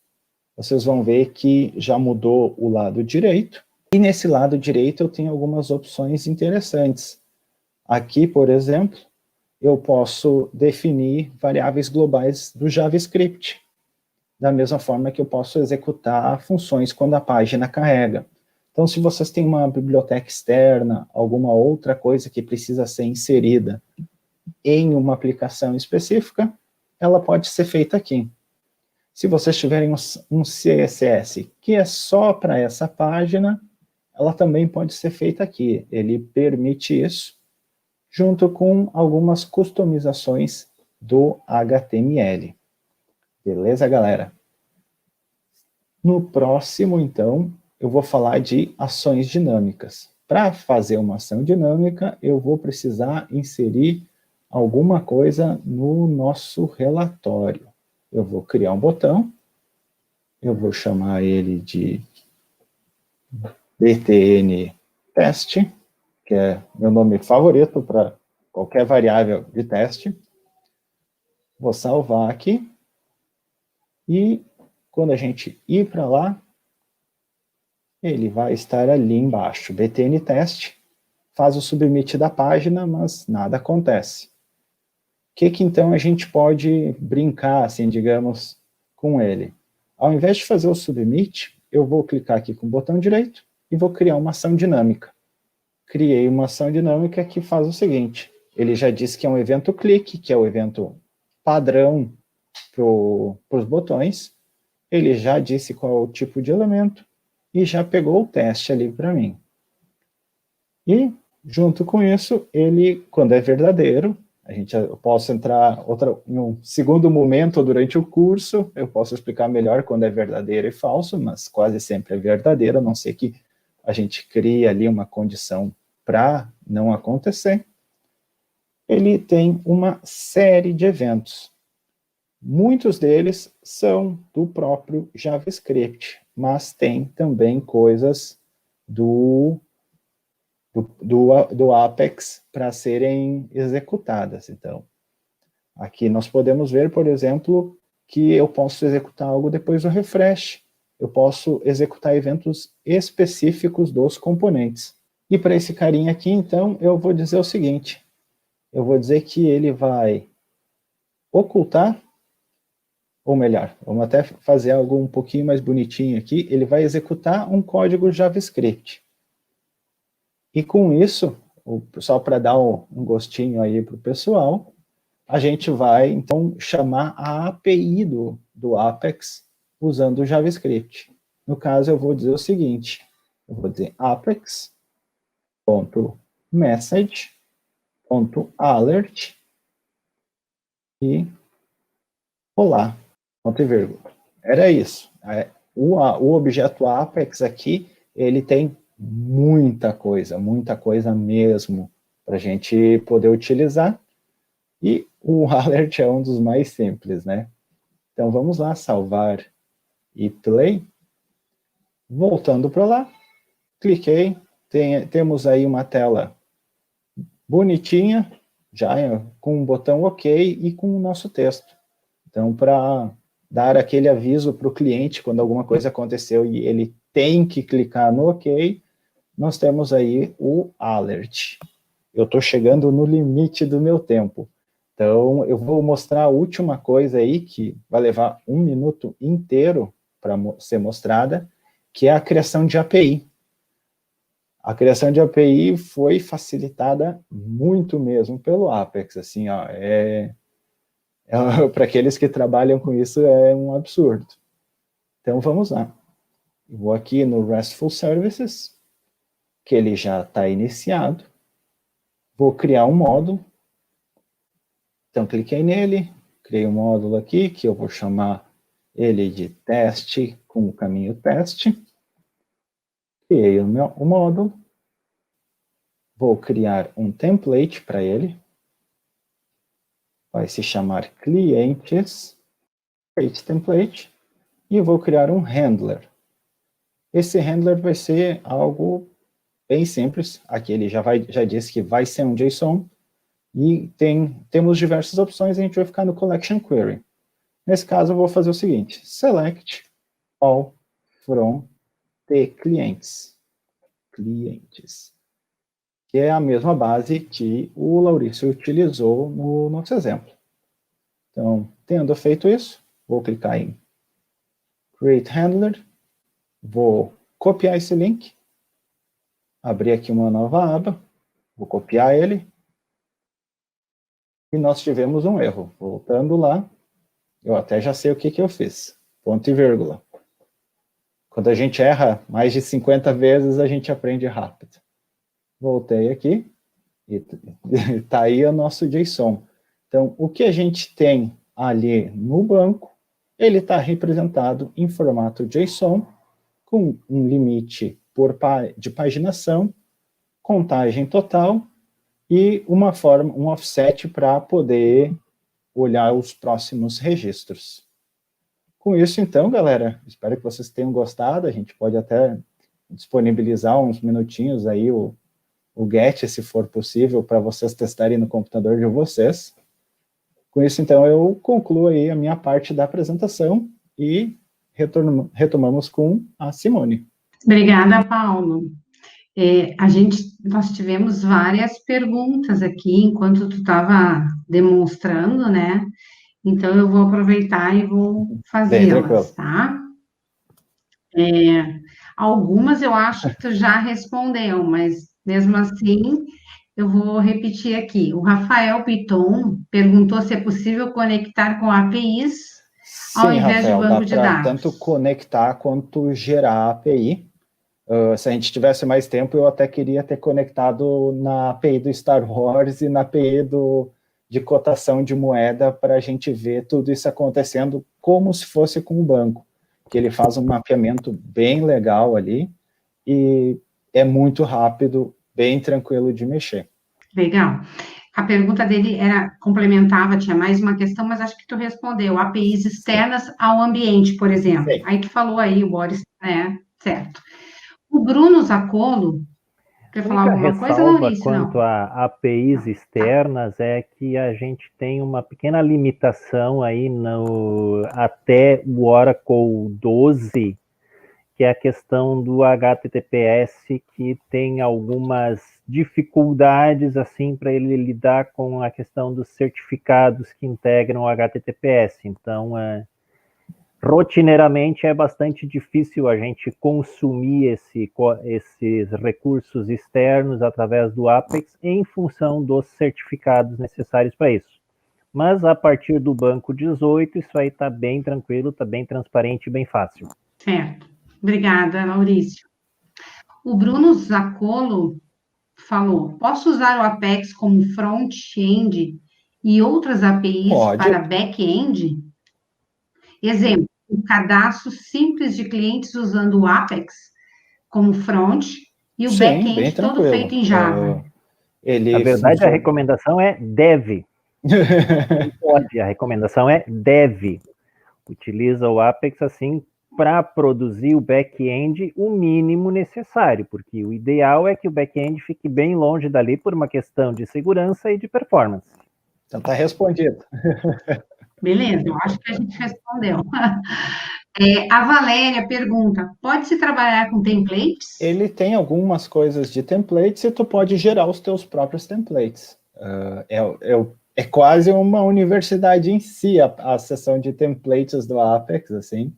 vocês vão ver que já mudou o lado direito, e nesse lado direito eu tenho algumas opções interessantes. Aqui, por exemplo, eu posso definir variáveis globais do JavaScript, da mesma forma que eu posso executar funções quando a página carrega. Então, se vocês têm uma biblioteca externa, alguma outra coisa que precisa ser inserida em uma aplicação específica, ela pode ser feita aqui. Se vocês tiverem um CSS que é só para essa página, ela também pode ser feita aqui. Ele permite isso, junto com algumas customizações do HTML. Beleza, galera? No próximo, então, eu vou falar de ações dinâmicas. Para fazer uma ação dinâmica, eu vou precisar inserir alguma coisa no nosso relatório. Eu vou criar um botão, eu vou chamar ele de btn teste, que é meu nome favorito para qualquer variável de teste. Vou salvar aqui. E quando a gente ir para lá, ele vai estar ali embaixo. btn teste, faz o submit da página, mas nada acontece. O que então a gente pode brincar, assim, digamos, com ele? Ao invés de fazer o submit, eu vou clicar aqui com o botão direito e vou criar uma ação dinâmica. Criei uma ação dinâmica que faz o seguinte: ele já disse que é um evento clique, que é o evento padrão para os botões. Ele já disse qual é o tipo de elemento e já pegou o teste ali para mim. E, junto com isso, ele, quando é verdadeiro, eu posso entrar em um segundo momento durante o curso, eu posso explicar melhor quando é verdadeiro e falso, mas quase sempre é verdadeiro, a não ser que a gente cria ali uma condição para não acontecer. Ele tem uma série de eventos. Muitos deles são do próprio JavaScript, mas tem também coisas do Apex para serem executadas. Então, aqui nós podemos ver, por exemplo, que eu posso executar algo depois do refresh. Eu posso executar eventos específicos dos componentes. E para esse carinha aqui, então, eu vou dizer o seguinte. Eu vou dizer que ele vai ocultar, ou melhor, vamos até fazer algo um pouquinho mais bonitinho aqui. Ele vai executar um código JavaScript. E com isso, só para dar um gostinho aí para o pessoal, a gente vai, então, chamar a API do Apex usando o JavaScript. No caso, eu vou dizer o seguinte, eu vou dizer apex.message.alert e olá, ponto e vírgula. Era isso. O objeto Apex aqui, ele tem muita coisa mesmo para a gente poder utilizar. E o alert é um dos mais simples, né? Então vamos lá, salvar e play. Voltando para lá, cliquei, temos aí uma tela bonitinha, já com um botão OK e com o nosso texto. Então, para dar aquele aviso para o cliente quando alguma coisa aconteceu e ele tem que clicar no OK, nós temos aí o alert. Eu estou chegando no limite do meu tempo. Então, eu vou mostrar a última coisa aí, que vai levar 1 minuto inteiro para ser mostrada, que é a criação de API. A criação de API foi facilitada muito mesmo pelo Apex, assim, ó, para aqueles que trabalham com isso é um absurdo. Então, vamos lá. Eu vou aqui no RESTful Services, que ele já está iniciado. Vou criar um módulo. Então, cliquei nele, criei um módulo aqui, que eu vou chamar ele de teste com o caminho teste. Criei o módulo. Vou criar um template para ele. Vai se chamar clientes, create template, e eu vou criar um handler. Esse handler vai ser algo bem simples. Aqui ele já disse que vai ser um JSON, e temos diversas opções, a gente vai ficar no collection query. Nesse caso, eu vou fazer o seguinte, select all from the clients, que é a mesma base que o Laurício utilizou no nosso exemplo. Então, tendo feito isso, vou clicar em Create Handler, vou copiar esse link, abrir aqui uma nova aba, vou copiar ele, e nós tivemos um erro. Voltando lá, eu até já sei o que eu fiz. Ponto e vírgula. Quando a gente erra mais de 50 vezes, a gente aprende rápido. Voltei aqui, e está aí o nosso JSON. Então, o que a gente tem ali no banco, ele está representado em formato JSON, com um limite de paginação, contagem total, e um offset para poder olhar os próximos registros. Com isso, então, galera, espero que vocês tenham gostado. A gente pode até disponibilizar uns minutinhos aí o Get, se for possível, para vocês testarem no computador de vocês. Com isso, então, eu concluo aí a minha parte da apresentação e retomamos com a Simone. Obrigada, Paulo. Nós tivemos várias perguntas aqui enquanto tu estava demonstrando, né? Então, eu vou aproveitar e vou fazê-las, tá? Algumas eu acho que tu já respondeu, mas mesmo assim, eu vou repetir aqui. O Rafael Piton perguntou se é possível conectar com APIs ao invés de banco de dados. Tanto conectar quanto gerar API. Se a gente tivesse mais tempo, eu até queria ter conectado na API do Star Wars e na API de cotação de moeda para a gente ver tudo isso acontecendo como se fosse com o banco, que ele faz um mapeamento bem legal ali e é muito rápido, bem tranquilo de mexer. Legal. A pergunta dele complementava, tinha mais uma questão, mas acho que tu respondeu. APIs externas ao ambiente, por exemplo. Sim. Aí tu falou aí, o Boris, certo. O Bruno Zacolo, quer falar alguma coisa, Laurício? Quanto a APIs externas é que a gente tem uma pequena limitação aí até o Oracle 12, que é a questão do HTTPS, que tem algumas dificuldades assim para ele lidar com a questão dos certificados que integram o HTTPS. Então, rotineiramente é bastante difícil a gente consumir esses recursos externos através do Apex em função dos certificados necessários para isso. Mas a partir do banco 18, isso aí está bem tranquilo, está bem transparente e bem fácil. Certo. Obrigada, Maurício. O Bruno Zacolo falou, posso usar o Apex como front-end e outras APIs para back-end? Exemplo, um cadastro simples de clientes usando o Apex como front e o back-end todo feito em Java. Na verdade, a recomendação é dev. Não pode, a recomendação é dev. Utiliza o Apex assim para produzir o back-end o mínimo necessário, porque o ideal é que o back-end fique bem longe dali por uma questão de segurança e de performance. Então está respondido. Beleza, eu acho que a gente respondeu. A Valéria pergunta: pode-se trabalhar com templates? Ele tem algumas coisas de templates e tu pode gerar os teus próprios templates. É quase uma universidade em si, a seção de templates do Apex, assim.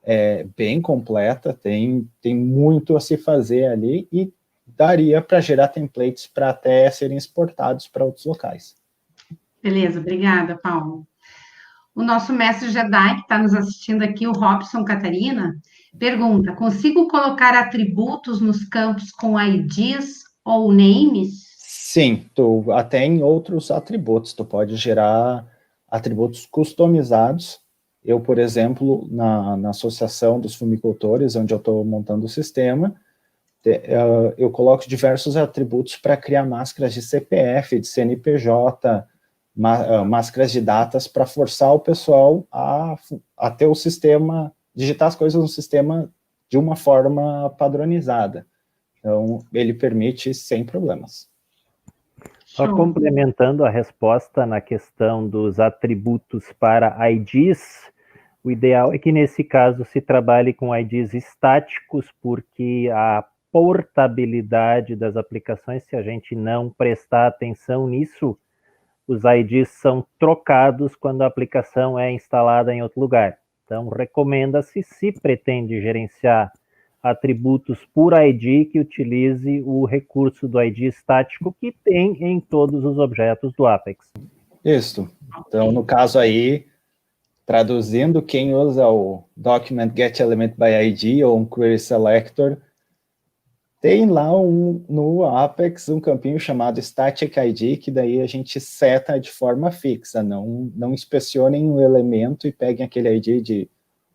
É bem completa, tem muito a se fazer ali e daria para gerar templates para até serem exportados para outros locais. Beleza, obrigada, Paulo. O nosso mestre Jedi, que está nos assistindo aqui, o Robson Catarina, pergunta: consigo colocar atributos nos campos com IDs ou names? Sim, até em outros atributos, tu pode gerar atributos customizados. Eu, por exemplo, na Associação dos Fumicultores, onde eu estou montando o sistema, eu coloco diversos atributos para criar máscaras de CPF, de CNPJ, máscaras de datas, para forçar o pessoal a ter o sistema, digitar as coisas no sistema de uma forma padronizada. Então, ele permite sem problemas. Só complementando a resposta na questão dos atributos para IDs, o ideal é que nesse caso se trabalhe com IDs estáticos, porque a portabilidade das aplicações, se a gente não prestar atenção nisso, os IDs são trocados quando a aplicação é instalada em outro lugar. Então, recomenda-se, se pretende gerenciar atributos por ID, que utilize o recurso do ID estático que tem em todos os objetos do Apex. Isso. Então, no caso aí, traduzindo, quem usa o Document Get Element by ID ou um Query Selector, tem lá no Apex um campinho chamado Static ID, que daí a gente seta de forma fixa, não inspecionem o elemento e peguem aquele ID de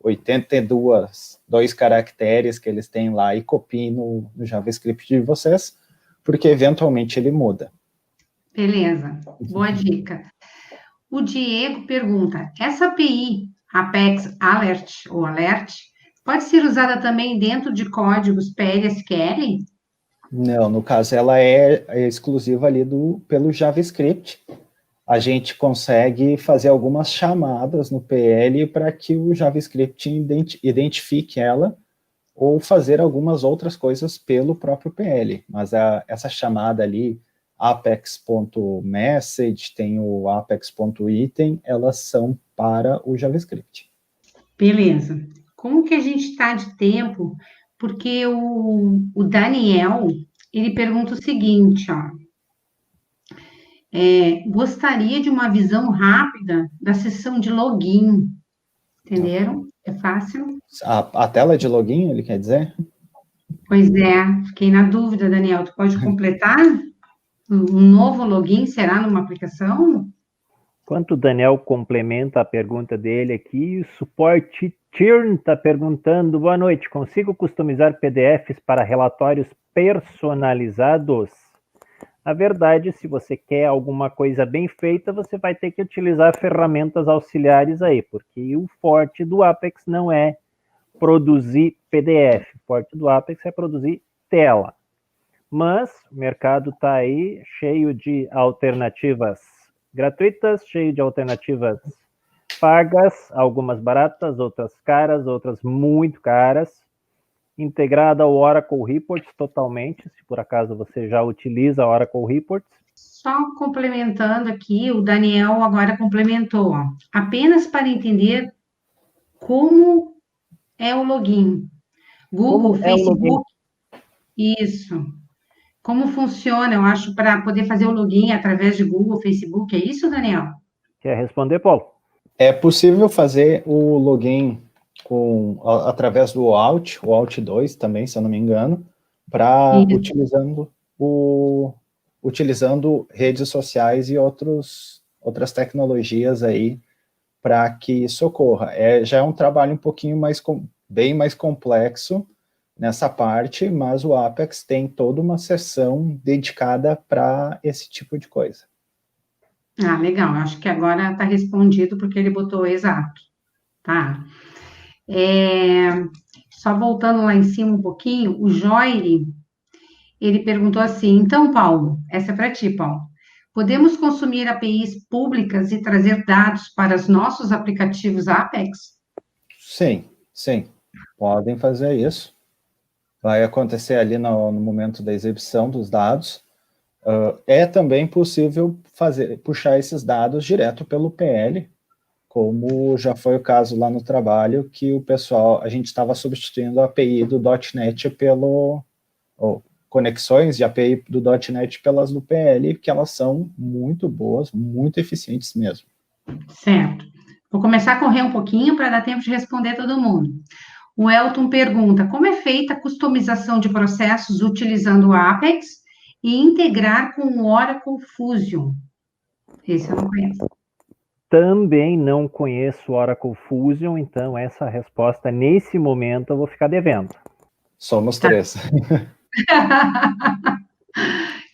82 caracteres que eles têm lá e copiem no JavaScript de vocês, porque eventualmente ele muda. Beleza, boa dica. O Diego pergunta: essa API, Apex Alert ou Alert, pode ser usada também dentro de códigos PLSQL? Não, no caso ela é exclusiva ali pelo JavaScript. A gente consegue fazer algumas chamadas no PL para que o JavaScript identifique ela ou fazer algumas outras coisas pelo próprio PL. Mas essa chamada ali, apex.message, tem o apex.item, elas são para o JavaScript. Beleza. Como que a gente está de tempo? Porque o Daniel, ele pergunta o seguinte, ó. Gostaria de uma visão rápida da sessão de login. Entenderam? É fácil? A tela de login, ele quer dizer? Pois é, fiquei na dúvida, Daniel. Tu pode completar? Um novo login será numa aplicação? Enquanto o Daniel complementa a pergunta dele aqui, o suporte Tirn está perguntando: boa noite, consigo customizar PDFs para relatórios personalizados? Na verdade, se você quer alguma coisa bem feita, você vai ter que utilizar ferramentas auxiliares aí, porque o forte do Apex não é produzir PDF, o forte do Apex é produzir tela. Mas o mercado está aí cheio de alternativas gratuitas, cheio de alternativas pagas, algumas baratas, outras caras, outras muito caras, integrada ao Oracle Reports totalmente, se por acaso você já utiliza Oracle Reports. Só complementando aqui, o Daniel agora complementou, ó, apenas para entender como é o login. Google, Facebook, isso. Como funciona, eu acho, para poder fazer o login através de Google, Facebook, é isso, Daniel? Quer responder, Paulo? É possível fazer o login através do o Alt 2 também, se eu não me engano, utilizando redes sociais e outras tecnologias aí para que isso ocorra. Já é um trabalho um pouquinho bem mais complexo nessa parte, mas o Apex tem toda uma seção dedicada para esse tipo de coisa. Ah, legal. Acho que agora está respondido porque ele botou exato. Tá. Só voltando lá em cima um pouquinho, o Joire, ele perguntou assim, então, Paulo, essa é para ti, Paulo, podemos consumir APIs públicas e trazer dados para os nossos aplicativos Apex? Sim, sim, podem fazer isso. Vai acontecer ali no momento da exibição dos dados. É também possível puxar esses dados direto pelo PL, como já foi o caso lá no trabalho, que a gente estava substituindo a API do .NET conexões de API do .NET pelas do PL, que elas são muito boas, muito eficientes mesmo. Certo. Vou começar a correr um pouquinho para dar tempo de responder todo mundo. O Elton pergunta, como é feita a customização de processos utilizando o Apex e integrar com o Oracle Fusion? Esse eu não conheço. Também não conheço Oracle Fusion, então essa resposta, nesse momento, eu vou ficar devendo. Somos três.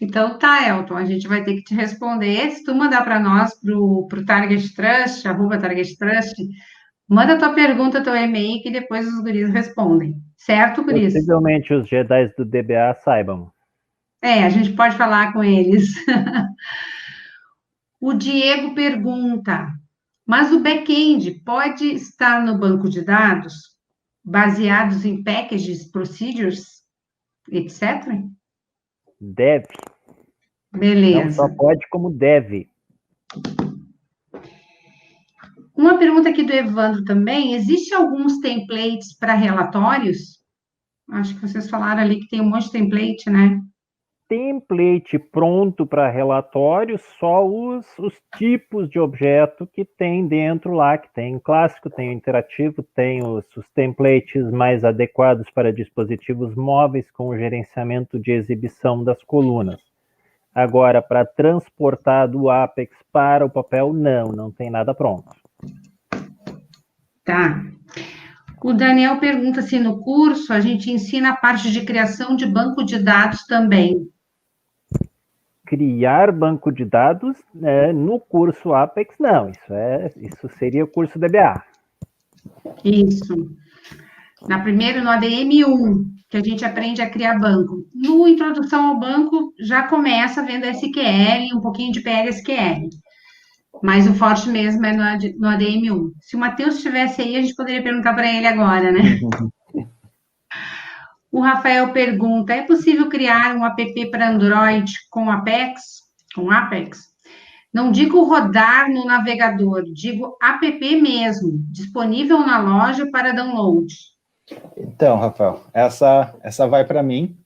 Então tá, Elton, a gente vai ter que te responder. Se tu mandar para nós, pro Target Trust, @Target Trust, manda tua pergunta, teu e-mail, que depois os guris respondem. Certo, guris? Possivelmente os Jedi do DBA saibam. A gente pode falar com eles. O Diego pergunta, mas o back-end pode estar no banco de dados, baseados em packages, procedures, etc? Deve. Não só Beleza. pode, como deve. Uma pergunta aqui do Evandro também, existe alguns templates para relatórios? Acho que vocês falaram ali que tem um monte de template, né? Template pronto para relatório, só os tipos de objeto que tem dentro lá, que tem o clássico, tem o interativo, tem os templates mais adequados para dispositivos móveis com o gerenciamento de exibição das colunas. Agora, para transportar do Apex para o papel, não tem nada pronto. Tá. O Daniel pergunta se no curso a gente ensina a parte de criação de banco de dados também. Criar banco de dados no curso Apex, não. Isso seria o curso DBA. Isso. No ADM1, que a gente aprende a criar banco. No Introdução ao Banco, já começa vendo SQL, um pouquinho de PLSQL. Mas o forte mesmo é no ADM1. Se o Matheus estivesse aí, a gente poderia perguntar para ele agora, né? O Rafael pergunta, é possível criar um app para Android com Apex? Não digo rodar no navegador, digo app mesmo, disponível na loja para download. Então, Rafael, essa vai para mim.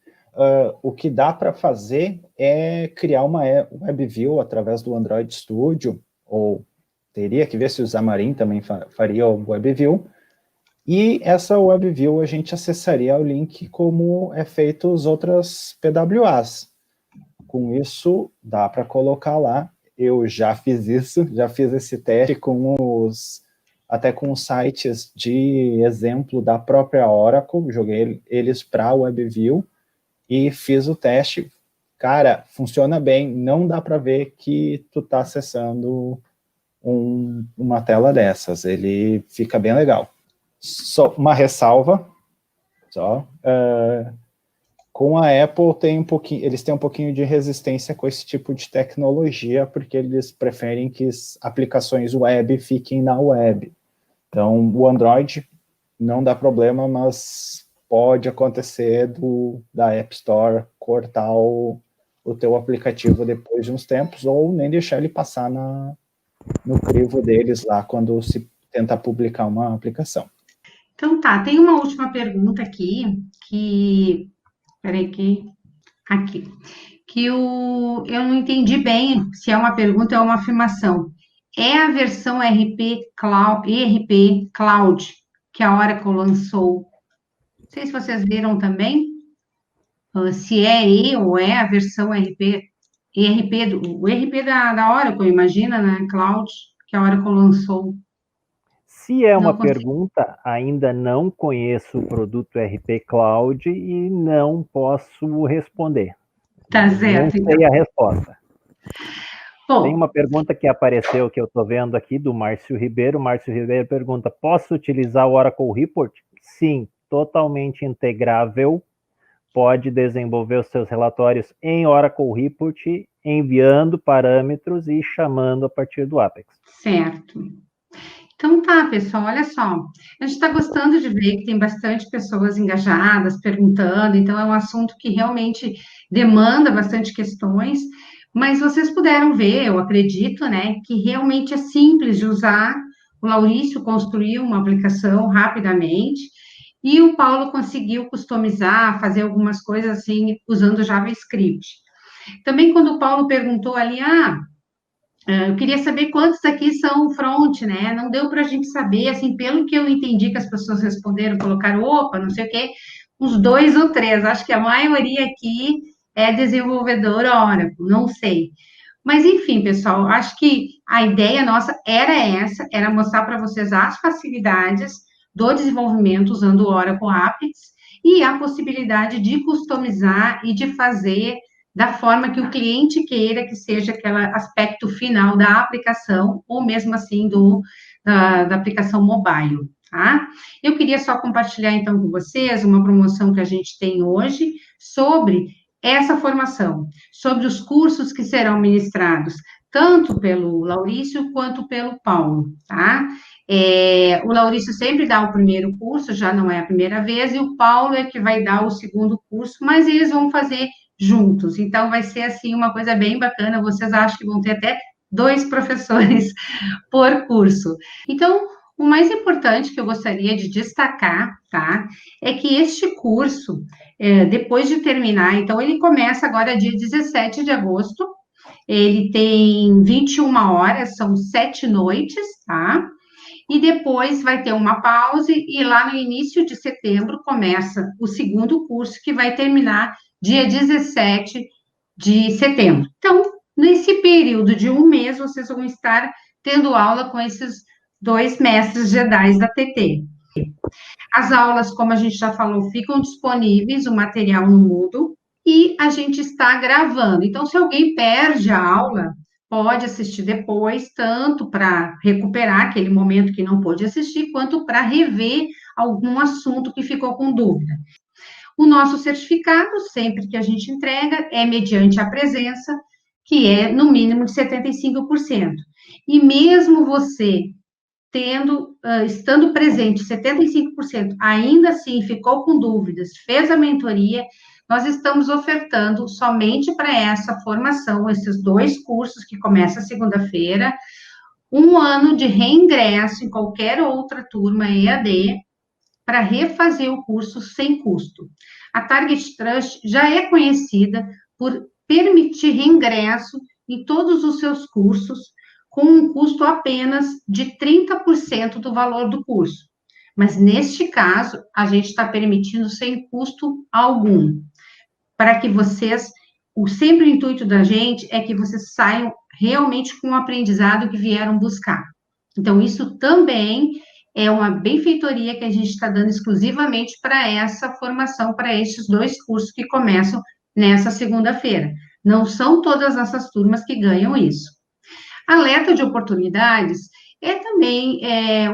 O que dá para fazer é criar uma WebView através do Android Studio, ou teria que ver se o Xamarin também faria o WebView, e essa WebView a gente acessaria o link como é feito os outras PWAs. Com isso, dá para colocar lá. Eu já fiz isso, já fiz esse teste até com os sites de exemplo da própria Oracle, joguei eles para a WebView e fiz o teste. Cara, funciona bem, não dá para ver que tu está acessando uma tela dessas, ele fica bem legal. Só uma ressalva, com a Apple eles têm um pouquinho de resistência com esse tipo de tecnologia, porque eles preferem que as aplicações web fiquem na web. Então, o Android não dá problema, mas pode acontecer da App Store cortar o teu aplicativo depois de uns tempos, ou nem deixar ele passar no crivo deles lá, quando se tenta publicar uma aplicação. Então tá, tem uma última pergunta aqui, peraí, aqui, que eu não entendi bem se é uma pergunta ou uma afirmação. É a versão ERP Cloud que a Oracle lançou? Não sei se vocês viram também, se ou é a versão ERP o ERP da Oracle, imagina, né? Cloud, que a Oracle lançou. Se é uma Não consigo. pergunta, ainda não conheço o produto RP Cloud e não posso responder. Tá certo, Não sei a resposta. Tem uma pergunta que apareceu, que eu estou vendo aqui, do Márcio Ribeiro. O Márcio Ribeiro pergunta, posso utilizar o Oracle Report? Sim, totalmente integrável. Pode desenvolver os seus relatórios em Oracle Report, enviando parâmetros e chamando a partir do Apex. Certo. Então tá, pessoal, olha só. A gente está gostando de ver que tem bastante pessoas engajadas, perguntando, então é um assunto que realmente demanda bastante questões, mas vocês puderam ver, eu acredito, né, que realmente é simples de usar. O Laurício construiu uma aplicação rapidamente, e o Paulo conseguiu customizar, fazer algumas coisas assim, usando JavaScript. Também quando o Paulo perguntou ali, eu queria saber quantos aqui são front, né? Não deu para a gente saber, assim, pelo que eu entendi que as pessoas responderam, colocaram, opa, não sei o quê, uns 2 ou 3. Acho que a maioria aqui é desenvolvedor Oracle, não sei. Mas, enfim, pessoal, acho que a ideia nossa era essa, era mostrar para vocês as facilidades do desenvolvimento usando o Oracle Apex e a possibilidade de customizar e de fazer da forma que o cliente queira que seja aquele aspecto final da aplicação, ou mesmo assim da aplicação mobile, tá? Eu queria só compartilhar, então, com vocês uma promoção que a gente tem hoje sobre essa formação, sobre os cursos que serão ministrados, tanto pelo Laurício quanto pelo Paulo, tá? O Laurício sempre dá o primeiro curso, já não é a primeira vez, e o Paulo é que vai dar o segundo curso, mas eles vão fazer juntos. Então, vai ser, assim, uma coisa bem bacana. Vocês acham que vão ter até 2 professores por curso. Então, o mais importante que eu gostaria de destacar, tá, é que este curso, depois de terminar, então, ele começa agora dia 17 de agosto, ele tem 21 horas, são 7 noites, tá? E depois vai ter uma pausa, e lá no início de setembro começa o segundo curso, que vai terminar dia 17 de setembro. Então, nesse período de um mês, vocês vão estar tendo aula com esses 2 mestres Jedi da TT. As aulas, como a gente já falou, ficam disponíveis, o material no Moodle, e a gente está gravando. Então, se alguém perde a aula, pode assistir depois, tanto para recuperar aquele momento que não pôde assistir, quanto para rever algum assunto que ficou com dúvida. O nosso certificado, sempre que a gente entrega, é mediante a presença, que é no mínimo de 75%. E mesmo você estando presente 75%, ainda assim ficou com dúvidas, fez a mentoria, nós estamos ofertando somente para essa formação, esses 2 cursos que começam segunda-feira, 1 ano de reingresso em qualquer outra turma EAD, para refazer o curso sem custo. A Target Trust já é conhecida por permitir reingresso em todos os seus cursos, com um custo apenas de 30% do valor do curso. Mas, neste caso, a gente está permitindo sem custo algum, para que vocês, sempre o intuito da gente é que vocês saiam realmente com o aprendizado que vieram buscar. Então, isso também é uma benfeitoria que a gente está dando exclusivamente para essa formação, para estes 2 cursos que começam nessa segunda-feira. Não são todas essas turmas que ganham isso. Alerta de oportunidades é também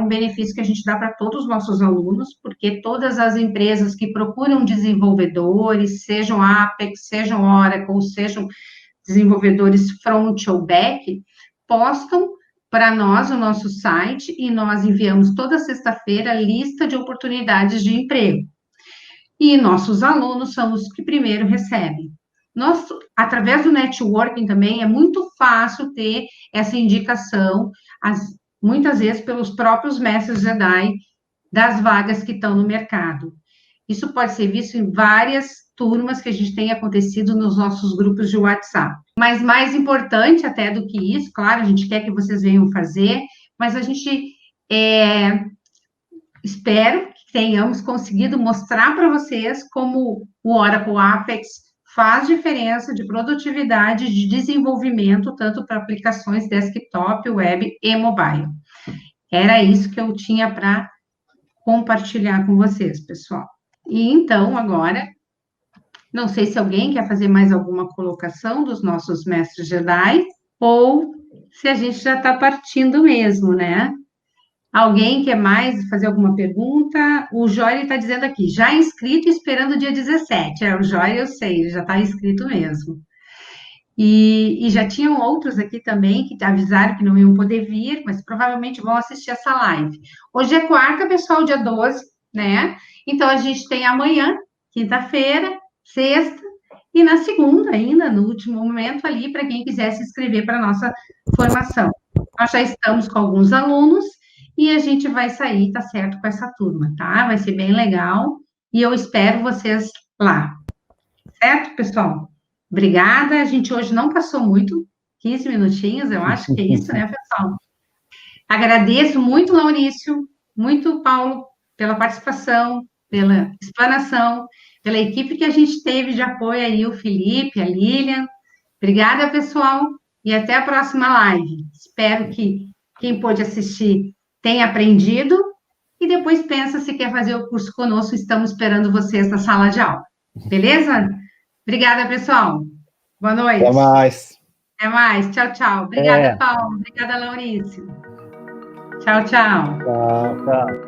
um benefício que a gente dá para todos os nossos alunos, porque todas as empresas que procuram desenvolvedores, sejam Apex, sejam Oracle, sejam desenvolvedores front ou back, postam para nós o nosso site, e nós enviamos toda sexta-feira a lista de oportunidades de emprego. E nossos alunos são os que primeiro recebem. Através do networking também, é muito fácil ter essa indicação, muitas vezes pelos próprios mestres Jedi, das vagas que estão no mercado. Isso pode ser visto em várias turmas que a gente tem acontecido nos nossos grupos de WhatsApp. Mas mais importante até do que isso, claro, a gente quer que vocês venham fazer, mas a gente espero que tenhamos conseguido mostrar para vocês como o Oracle Apex faz diferença de produtividade, de desenvolvimento, tanto para aplicações desktop, web e mobile. Era isso que eu tinha para compartilhar com vocês, pessoal. E então, agora, não sei se alguém quer fazer mais alguma colocação dos nossos mestres Jedi. ou se a gente já está partindo mesmo, né? Alguém quer mais fazer alguma pergunta? O Jório está dizendo aqui, já inscrito e esperando o dia 17. O Jório eu sei, ele já está inscrito mesmo. E já tinham outros aqui também que avisaram que não iam poder vir, mas provavelmente vão assistir essa live. Hoje é quarta, pessoal, dia 12, né? Então a gente tem amanhã, quinta-feira, sexta, e na segunda, ainda, no último momento, ali, para quem quiser se inscrever para a nossa formação. Nós já estamos com alguns alunos e a gente vai sair, tá certo, com essa turma, tá? Vai ser bem legal e eu espero vocês lá. Certo, pessoal? Obrigada. A gente hoje não passou muito, 15 minutinhos, eu acho que é isso, né, pessoal? Agradeço muito, Laurício, muito, Paulo, pela participação, pela explanação, pela equipe que a gente teve de apoio aí, o Felipe, a Lilian. Obrigada, pessoal, e até a próxima live. Espero que quem pôde assistir tenha aprendido e depois pensa se quer fazer o curso conosco. Estamos esperando vocês na sala de aula. Beleza? Obrigada, pessoal. Boa noite. Até mais. Até mais. Tchau, tchau. Obrigada, Paulo. Obrigada, Laurício. Tchau, tchau. Tchau. Tchau.